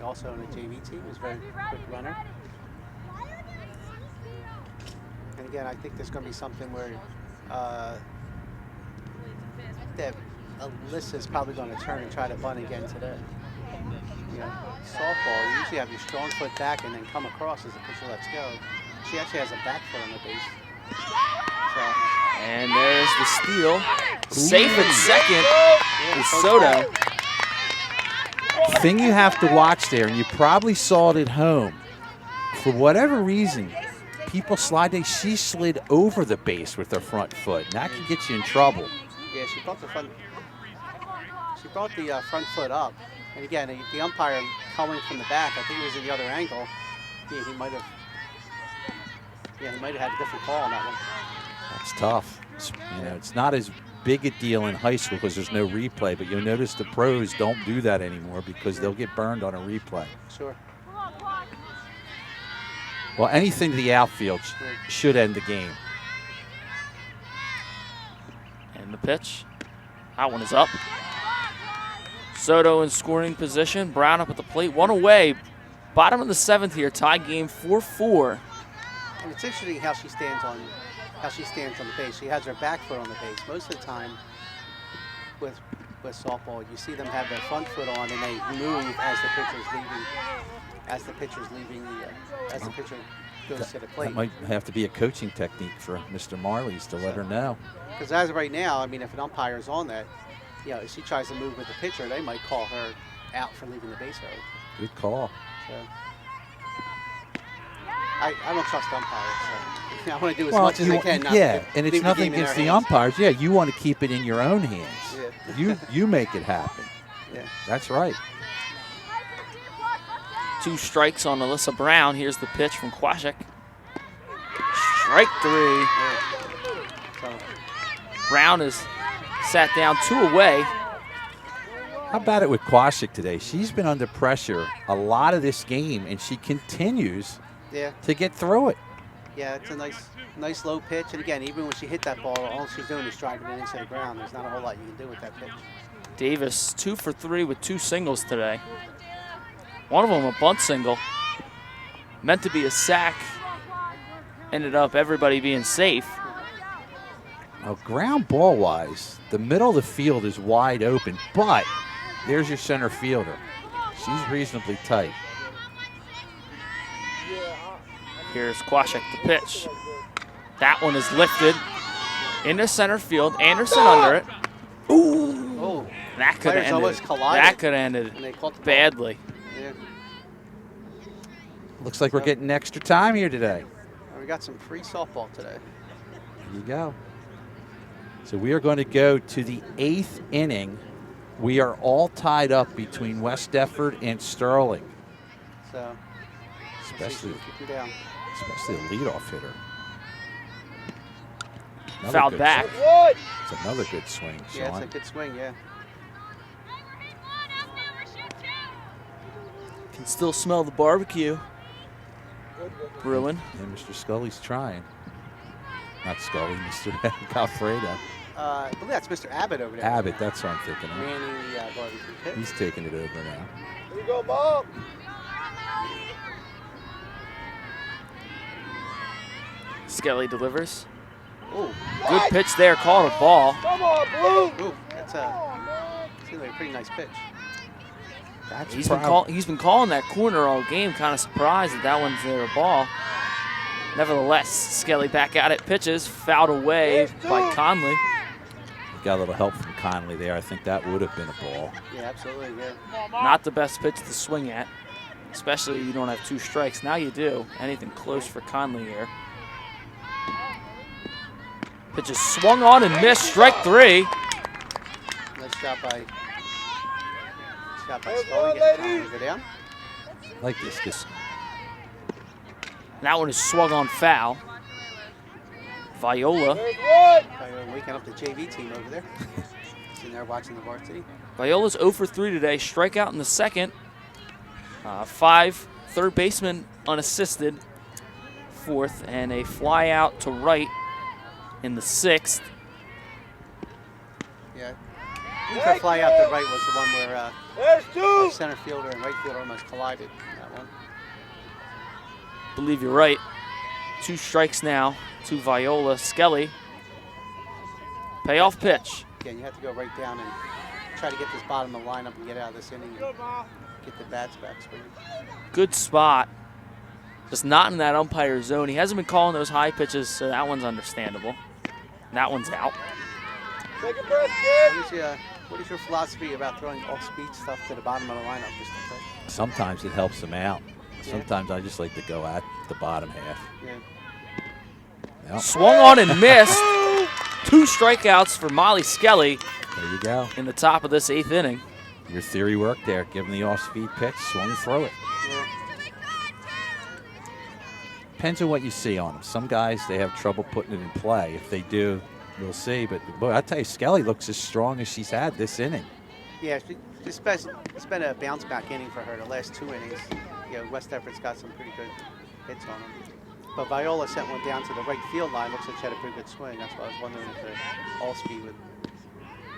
Also on the JV team. Was a very quick runner. And again, I think there's going to be something where that Alyssa's probably going to turn and try to bunt again today. You know, softball, you usually have your strong foot back and then come across as the pitcher lets go. She actually has a back foot on the base. So, and there's the steal. Safe at second is Soto. Thing you have to watch there, and you probably saw it at home, for whatever reason, people slide. She slid over the base with her front foot, and that can get you in trouble. Yeah, she brought the front foot up, and again, the umpire coming from the back. I think it was in the other angle. Yeah, he might have had a different call on that one. That's tough. It's not as big a deal in high school because there's no replay, but you'll notice the pros don't do that anymore because they'll get burned on a replay. Sure. Well, anything to the outfield should end the game. And the pitch. That one is up. Soto in scoring position. Brown up at the plate. One away. Bottom of the seventh here. Tie game 4-4. And it's interesting how she stands how she stands on the base. She has her back foot on the base. Most of the time with softball, you see them have their front foot on and they move as the pitcher's leaving. As the pitcher goes to the plate. That might have to be a coaching technique for Mr. Marley's to let her know. Because as of right now, I mean, if an umpire's on that, you know, if she tries to move with the pitcher, they might call her out for leaving the base early. Good call. So I don't trust umpires. So I want to do as much as I can. Not yeah, to and it's leave the nothing game in against their the hands. umpires. Yeah, you want to keep it in your own hands. Yeah. You make it happen. Yeah. That's right. 2 strikes on Alyssa Brown. Here's the pitch from Kwasik. Strike 3. Yeah. So Brown is sat down 2 away. How about it with Kwasik today? She's been under pressure a lot of this game, and she continues yeah. to get through it. Yeah, it's a nice low pitch. And again, even when she hit that ball, all she's doing is driving it into the ground. There's not a whole lot you can do with that pitch. Davis 2 for 3 with 2 singles today. One of them a bunt single. Meant to be a sack. Ended up everybody being safe. Now, ground ball wise, the middle of the field is wide open, but there's your center fielder. She's reasonably tight. Here's Kwasik, the pitch. That one is lifted into center field. Anderson under it. Ooh. Oh, That could have players almost ended. collided. That could have and they ended caught the ball. badly. Yeah. Looks like we're getting extra time here today. We got some free softball today. There you go. So we are going to go to the 8th inning. We are all tied up between West Deptford and Sterling, So especially keep them down. the leadoff hitter. Another Fouled good back. swing. Good. It's another good swing, Yeah, it's Sean. a good swing. Yeah. Can still smell the barbecue brewing. And Mr. Scully's trying. Not Scully, Mr. Calfredo. I believe that's Mr. Abbott over there. Abbott, that's what I'm thinking of. Manning the barbecue pit. He's taking it over now. Here you go, Mom. Skelly delivers. Ooh, Good pitch there, called a ball. Come on, Blue. ooh, that's seems like a pretty nice pitch. That's He's been calling that corner all game. Kind of surprised that one's there a ball. Nevertheless, Skelly back at it. Pitches fouled away by Conley. got a little help from Conley there. I think that would have been a ball. Yeah, absolutely. Yeah. Not the best pitch to swing at, especially you don't have 2 strikes. Now you do. Anything close for Conley here. Pitch is swung on and missed. Strike 3. Nice shot by Scully. Get Conley to go down. I like this. That one is swung on foul. Viola. Waking up the JV team over there. Sitting there watching the varsity. Viola's 0 for 3 today. Strikeout in the 2nd. 5 third baseman unassisted. 4th, and a fly out to right in the 6th. Yeah. I think the fly out to right was the one where There's 2. center fielder and right fielder almost collided in that one. Believe you're right. 2 strikes now to Viola. Skelly. Payoff pitch. Again, you have to go right down and try to get this bottom of the lineup and get out of this inning and get the bats back. Good spot. Just not in that umpire zone. He hasn't been calling those high pitches, so that one's understandable. That one's out. Take a breath, kid. What is your philosophy about throwing off-speed stuff to the bottom of the lineup? Just to play? Sometimes it helps them out. Yeah. Sometimes I just like to go at the bottom half. Yeah. Yep. Swung on and missed. 2 strikeouts for Molly Skelly There you go. in the top of this 8th inning. Your theory worked there. Give them the off-speed pitch, swing through it. Yeah. Depends on what you see on them. Some guys, they have trouble putting it in play. If they do, we'll see. But boy, I tell you, Skelly looks as strong as she's had this inning. Yeah, it's been a bounce back inning for her the last 2 innings. You know, West Deptford's got some pretty good hits on them. But Viola sent one down to the right field line. Looks like she had a pretty good swing. That's why I was wondering if the all-speed would.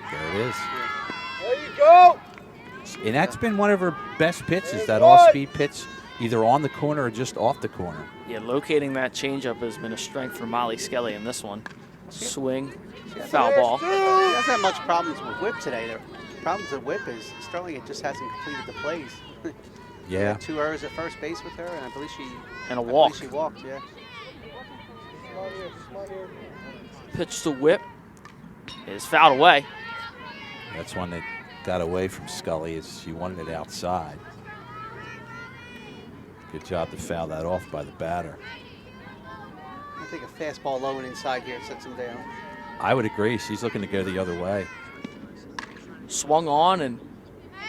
There it is. Yeah. There you go. And that's been one of her best pitches, that off-speed pitch. either on the corner or just off the corner. Yeah, locating that changeup has been a strength for Molly Skelly in this one. Swing, Yeah, foul ball. He hasn't had much problems with whip today. The problems with whip is Sterling just hasn't completed the plays. Yeah. 2 errors at first base with her, and I believe she And a I believe walk. she walked, yeah. Pitch to whip is fouled away. That's one that got away from Scully as she wanted it outside. Good job to foul that off by the batter. I think a fastball low and inside here sets him down. I would agree. She's looking to go the other way. Swung on and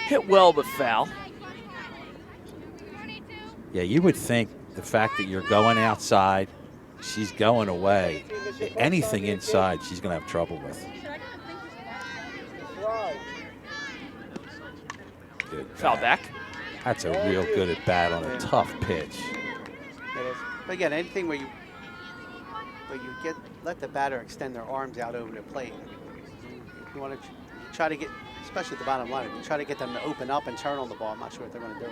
hit well, but foul. Yeah, you would think the fact that you're going outside, she's going away, anything inside she's going to have trouble with. Good Foul bat. back. That's a real good at bat on a tough pitch. It is. But again, anything where you let the batter extend their arms out over the plate. You want to try to get, especially at the bottom line, you try to get them to open up and turn on the ball. I'm not sure what they're going to do.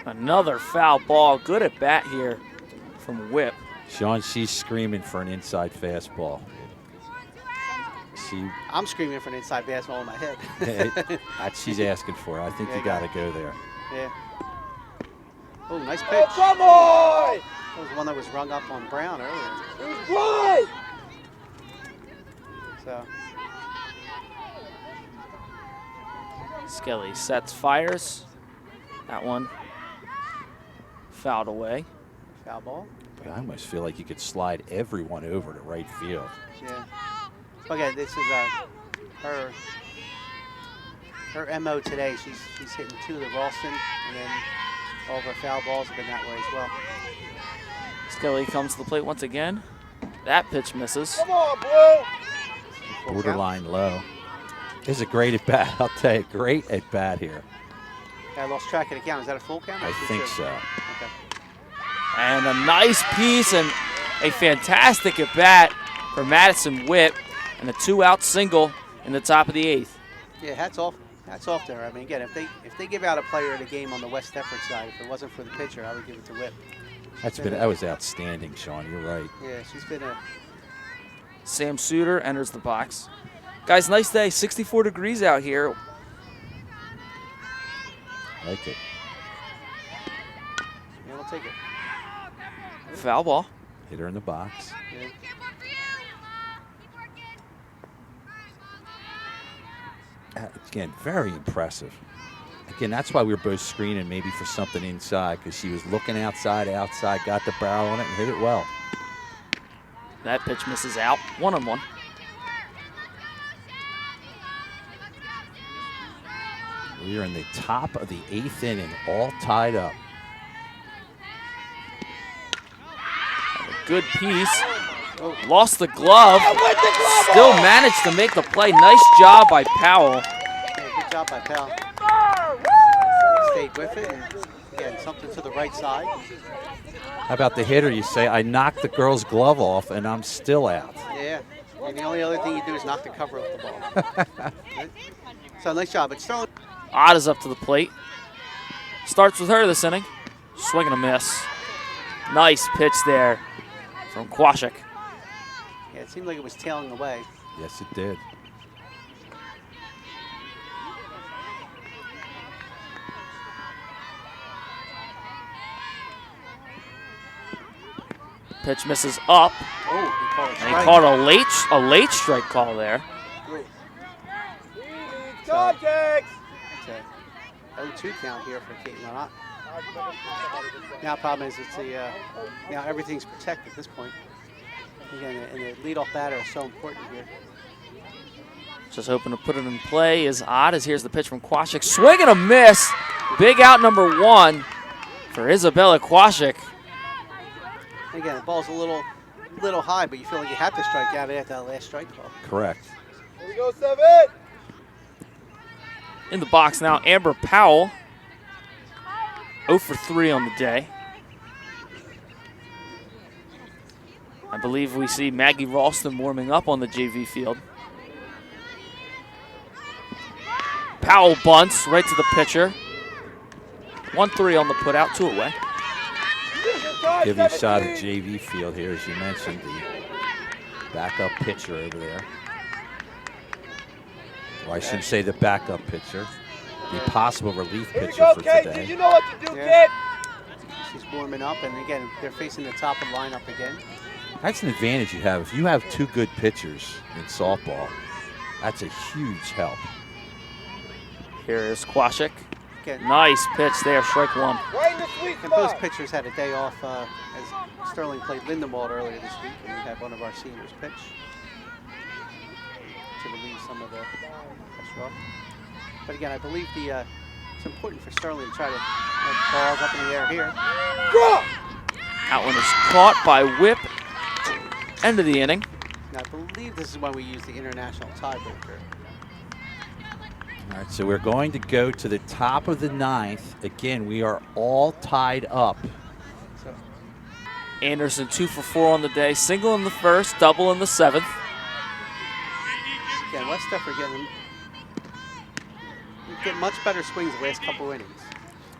Another foul ball. Good at bat here from Whip. Sean, she's screaming for an inside fastball. I'm screaming for an inside fastball in my head. She's asking for it. I think you got to go there. Yeah. Oh, nice pitch. Oh, come on! That was one that was rung up on Brown earlier. It was right! So, Skelly sets, fires. That one fouled away. foul ball. But I almost feel like you could slide everyone over to right field. Yeah. Okay, this is her MO today. She's hitting 2 of the Ralston, and then all of her foul balls have been that way as well. Skelly comes to the plate once again. That pitch misses. Come on, Blue! Borderline low. This is a great at bat. I'll tell you, great at bat here. I lost track of the count. Is that a full count? I think so. Okay. And a nice piece and a fantastic at bat for Madison Whip, and a 2-out single in the top of the 8th. Yeah, hats off to her. I mean, again, if they give out a player of the game on the West Deptford side, if it wasn't for the pitcher, I would give it to Whip. That was outstanding, Sean. You're right. Yeah, she's been a. Sam Suter enters the box. Guys, nice day. 64 degrees out here. Like it. Yeah, we'll take it. Foul ball. Hit her in the box. Yeah. Again, very impressive. Again, that's why we were both screening maybe for something inside, because she was looking outside, got the barrel on it, and hit it well. That pitch misses out. 1-on-1. We are in the top of the 8th inning, all tied up. A good piece. Lost the glove. Still managed to make the play. Nice job by Powell. Yeah, good job by Powell. Stayed with it, and again, something to the right side. How about the hitter? You say, I knocked the girl's glove off, and I'm still out. Yeah, and the only other thing you do is knock the cover off the ball. So nice job. But Sterling. Ott is up to the plate. Starts with her this inning. Swing and a miss. Nice pitch there from Kwasik. Yeah, it seemed like it was tailing away. Yes, it did. Pitch misses up. Oh, he called it And he strike. called a late strike call there. Contact! It's a 0-2 count here for Caitlin Ott. Now the problem is now everything's protected at this point. Again, and the leadoff batter is so important here. Just hoping to put it in play is Ott, as here's the pitch from Kwasik. Swing and a miss. Big out number 1 for Isabella Kwasik. Again, the ball's a little high, but you feel like you have to strike out after that last strike call. Correct. Here we go, 7. In the box now, Amber Powell. 0 for 3 on the day. I believe we see Maggie Ralston warming up on the JV field. Powell bunts right to the pitcher. 1-3 on the put out, 2 away. Give you a shot at JV field here, as you mentioned, the backup pitcher over there. Well, I shouldn't say the backup pitcher, the possible relief pitcher for today. You know what to do, kid. She's warming up, and again, they're facing the top of the lineup again. That's an advantage you have. If you have 2 good pitchers in softball, that's a huge help. Here is Kwasik. Again, Nice pitch there, strike 1. Right in the sweet and both spot. pitchers had a day off as Sterling played Lindenwald earlier this week, and we had one of our seniors pitch to relieve some of the pressure off. But again, I believe it's important for Sterling to try to get balls up in the air here. Draw. That one is caught by Whip. End of the inning. Now, I believe this is when we use the international tiebreaker. All right, so we're going to go to the top of the 9th. Again, we are all tied up. So, Anderson 2 for 4 on the day. Single in the first, double in the 7th. again, West Deptford get much better swings the last couple innings.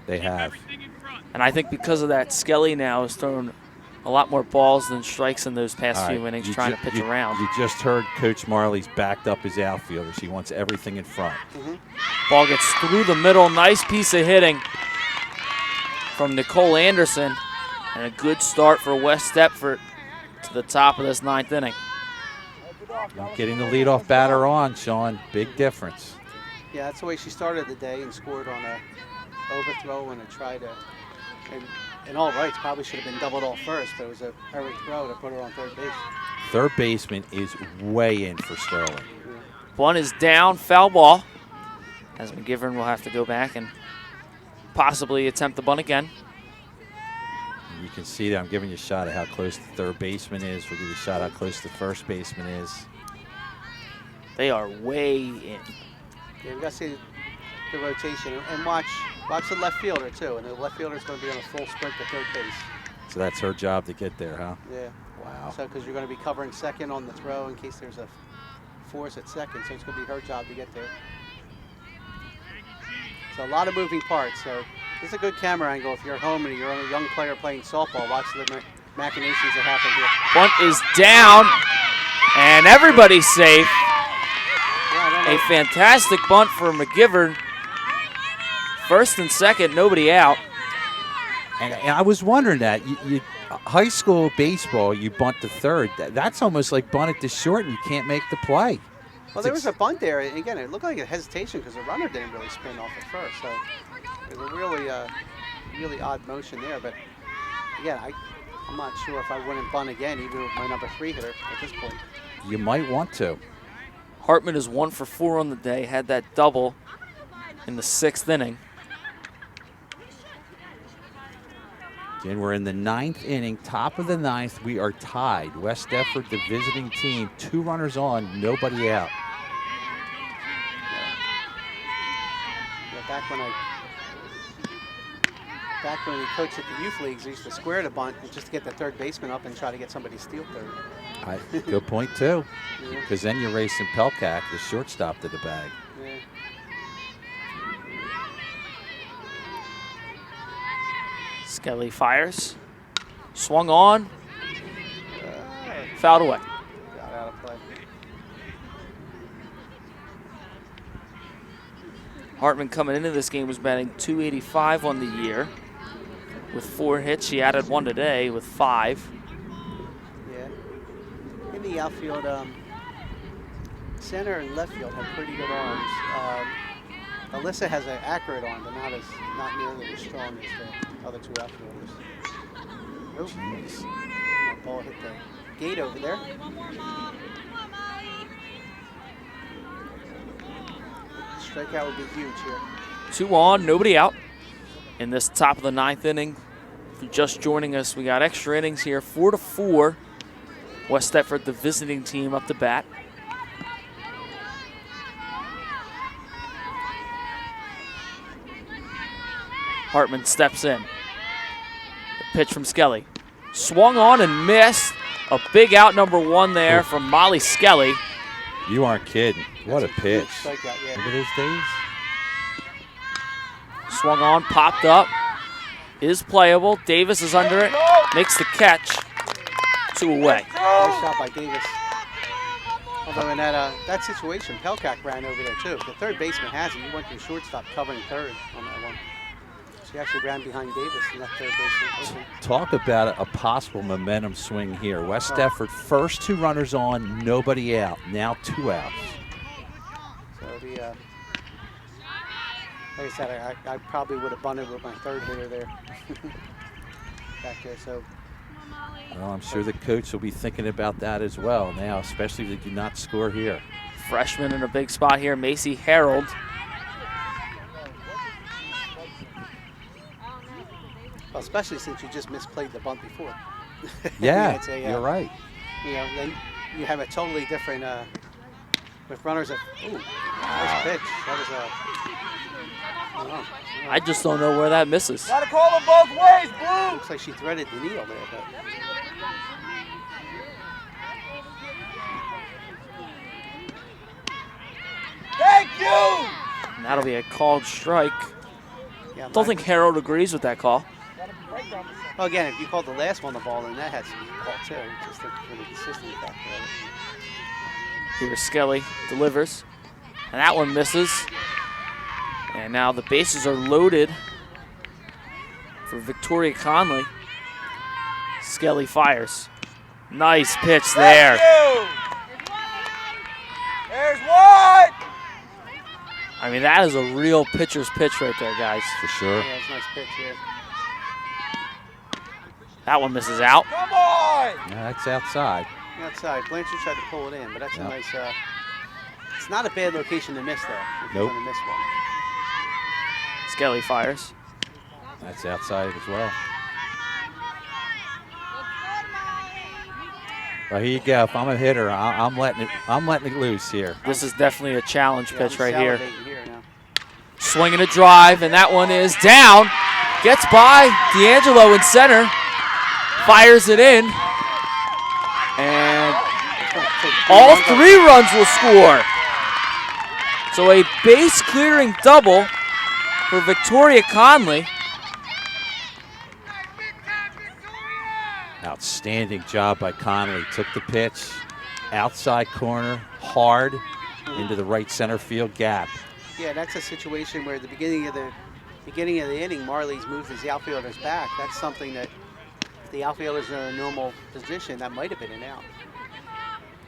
They have. And I think because of that, Skelly now has thrown a lot more balls than strikes in those past All few right, innings you trying to pitch around. You just heard Coach Marley's backed up his outfielders. He wants everything in front. Ball gets through the middle. Nice piece of hitting from Nicole Anderson. And a good start for West Deptford to the top of this 9th inning. Not getting the leadoff batter on, Sean. Big difference. Yeah, that's the way she started the day and scored on a overthrow and a try to, and all rights probably should have been doubled off first, but it was a perfect throw to put her on third base. Third baseman is way in for Sterling. One is down, foul ball. As McGivern will have to go back and possibly attempt the bunt again. You can see that I'm giving you a shot at how close the third baseman is. We'll give you a shot at how close the first baseman is. They are way in. Yeah, we got to see the rotation and watch the left fielder too. And the left fielder is going to be on a full sprint to third base. So that's her job to get there, huh? Yeah. Wow. So because you're going to be covering second on the throw in case there's a force at second, so it's going to be her job to get there. So a lot of moving parts. So this is a good camera angle if you're home and you're a young player playing softball. Watch the machinations that happen here. Bunt is down, and everybody's safe. Yeah, I don't know. A fantastic bunt for McGivern. First and second, nobody out. And I was wondering that. You high school baseball, you bunt to third. That's almost like bunt it to short and you can't make the play. Well, there was a bunt there. And again, it looked like a hesitation because the runner didn't really spin off at first. So it was a really odd motion there. But again, I'm not sure if I wouldn't bunt again, even with my number 3 hitter at this point. You might want to. Hartman is 1 for 4 on the day. Had that double in the 6th inning. Again, we're in the 9th inning, top of the 9th. We are tied. West Deptford, the visiting team, 2 runners on, nobody out. Yeah, back when we coached at the youth leagues, we used to square the bunt just to get the third baseman up and try to get somebody to steal third. Good point, too. Yeah. Because then you're racing Pelkak, the shortstop, to the bag. Yeah. Skelly fires. Swung on. Fouled away. Got out of play. Hartman coming into this game was batting .285 on the year with 4 hits. She added 1 today with 5. Yeah. In the outfield, center and left field have pretty good arms. Alyssa has an accurate arm, but not nearly as strong as the other 2 outfielders. Oh, jeez. That ball hit the gate over there. Strikeout would be huge here. 2 on, nobody out in this top of the 9th inning. If you're just joining us, we got extra innings here, 4-4. West Deptford, the visiting team, up to bat. Hartman steps in. The pitch from Skelly. Swung on and missed. A big out, number 1 there from Molly Skelly. You aren't kidding. What a pitch. Strikeout, yeah. Remember those days? Swung on, popped up, is playable. Davis is under it, makes the catch. 2 away. Nice shot by Davis. Although in that situation, Pelkak ran over there too. The third baseman has it. He went to the shortstop covering third on that one. She actually ran behind Davis and left third baseman open. Talk about a possible momentum swing here. West Deptford, first 2 runners on, nobody out. Now 2 outs. So it'll be, like I said, I probably would have bunted with my third hitter there. Back there, so. Well, I'm sure the coach will be thinking about that as well now, especially if they do not score here. Freshman in a big spot here, Macy Harold. Well, especially since you just misplayed the bunt before. Yeah, I you're right. You know, then you have a totally different, with runners of, ooh, nice pitch. That was a, I don't know. I just don't know where that misses. Gotta call them both ways, Blue. Looks like she threaded the needle there, but. Thank you. And that'll be a called strike. Yeah, Don't think Harold agrees with that call. Well, again, if you called the last one the ball, then that has to be called too. Just for the consistency factor of it. Here Skelly delivers, and that one misses. And now the bases are loaded for Victoria Conley. Skelly fires. Nice pitch there. Thank you. There's one. I mean, that is a real pitcher's pitch right there, guys. For sure. Yeah, it's a nice pitch here. That one misses out. Come on. Yeah, that's outside. Outside. Blanchard tried to pull it in, but that's Yeah. a nice, it's not a bad location to miss, though, if you're Nope. going to miss one. Skelly fires. That's outside as well. Well, here you go. If I'm a hitter, I'm letting it loose here. This is definitely a challenge Yeah, pitch I'm right here. salivating here now. Swinging a drive, and that one is down. Gets by D'Angelo in center. Fires it in. And all 3 runs will score. So a base clearing double for Victoria Conley. Outstanding job by Connolly. Took the pitch, outside corner, hard into the right center field gap. Yeah, that's a situation where at the beginning of the inning, Marley's moved his outfielders back. That's something that if the outfielders are in a normal position, that might have been an out.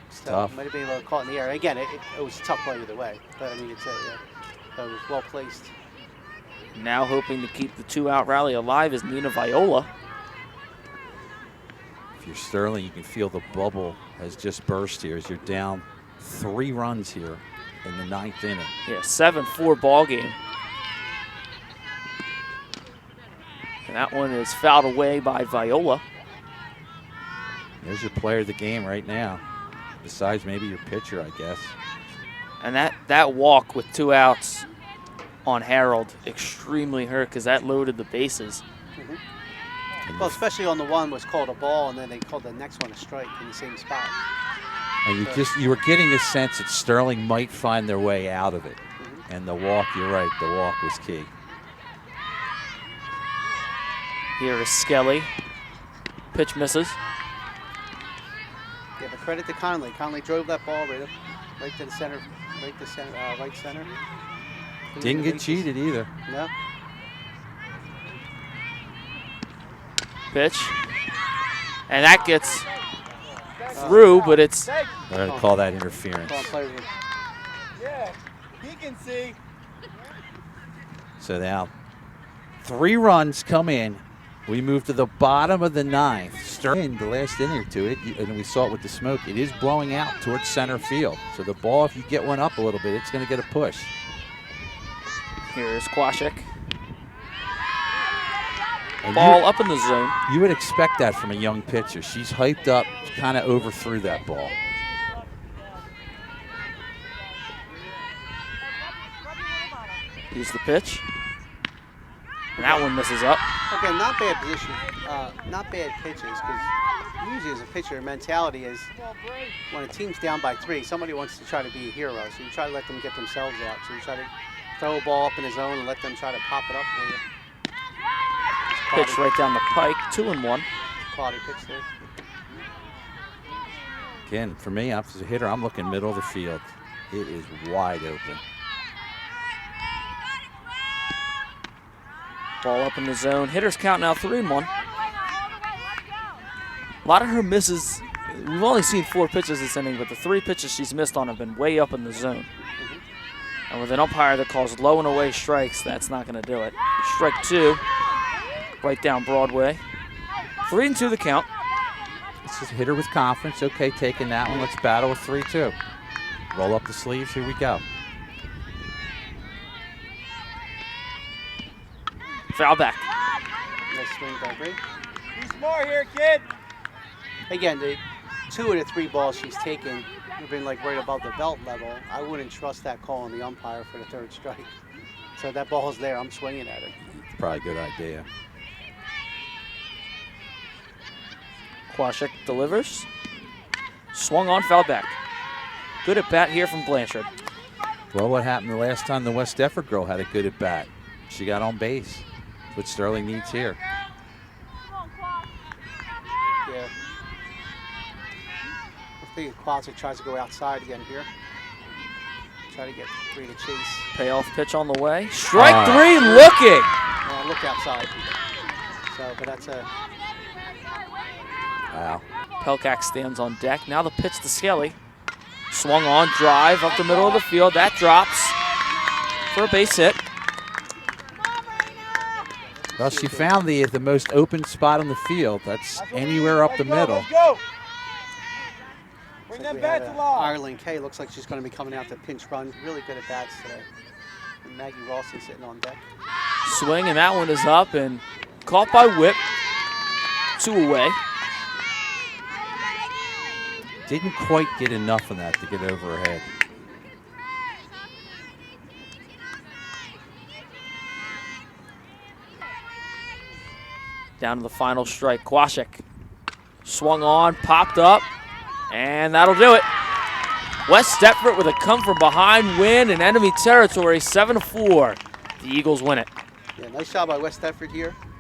So Tough. might have been a little caught in the air. Again, it was a tough play either way, but I mean, it was well placed. Now hoping to keep the 2-out rally alive is Nina Viola. If you're Sterling, you can feel the bubble has just burst here as you're down 3 runs here in the 9th inning. Yeah, 7-4 ball game. And that one is fouled away by Viola. There's your player of the game right now, besides maybe your pitcher, I guess. And that walk with 2 outs on Harold extremely hurt because that loaded the bases. Well, especially on the one was called a ball, and then they called the next one a strike in the same spot. And you were getting a sense that Sterling might find their way out of it. And the walk, you're right, the walk was key. Here is Skelly. Pitch misses. Yeah, but credit to Conley. Conley drove that ball right to the center, right center. Didn't get cheated either. No. Pitch. And that gets through, but it's They're going to call that interference. Yeah, he can see. So now 3 runs come in. We move to the bottom of the 9th. Sterling, the last inning to it, and we saw it with the smoke, it is blowing out towards center field. So the ball, if you get one up a little bit, it's going to get a push. Here's Kwashek. And Ball up in the zone. You would expect that from a young pitcher. She's hyped up, kind of overthrew that ball. Here's the pitch. And that one misses up. Again, not bad position, not bad pitches, because usually as a pitcher, mentality is when a team's down by 3, somebody wants to try to be a hero, so you try to let them get themselves out. So you try to throw a ball up in his zone and let them try to pop it up for you. Pitch right down the pike, 2-1. Quality pitch there. Again, for me, as a hitter, I'm looking middle of the field. It is wide open. Ball up in the zone. Hitters count now 3-1. A lot of her misses. We've only seen 4 pitches this inning, but the 3 pitches she's missed on have been way up in the zone. And with an umpire that calls low and away strikes, that's not going to do it. Strike 2, right down Broadway. 3-2 the count. This is a hitter with confidence. Okay, taking that one. Let's battle with 3-2. Roll up the sleeves. Here we go. Foul back. Nice swing by Bree. Be smart here, kid. Again, the 2 of the 3 balls she's taken have been like right above the belt level. I wouldn't trust that call on the umpire for the 3rd strike. So that ball's there. I'm swinging at it. Probably a good idea. Kwasik delivers. Swung on, foul back. Good at bat here from Blanchard. Well, what happened the last time the West Deptford girl had a good at bat? She got on base. That's what Sterling needs here. Yeah. I think Kwasik tries to go outside again here. Try to get Bree to chase. Payoff pitch on the way. Strike 3 looking. Yeah, look outside. So, but that's a Wow. Pelkak stands on deck. Now the pitch to Skelly. Swung on, drive up the middle of the field. That drops for a base hit. Well, she found the most open spot on the field. That's anywhere up the middle. Let's go. Bring like them we had bats along. Ireland Kay looks like she's going to be coming out to pinch run. Really good at bats today. And Maggie Ralston sitting on deck. Swing, and that one is up and caught by Whip. 2 away. Didn't quite get enough of that to get over her head. Down to the final strike. Kwasik swung on, popped up, and that'll do it. West Deptford with a come-from-behind win in enemy territory, 7-4. The Eagles win it. Yeah, nice job by West Deptford here.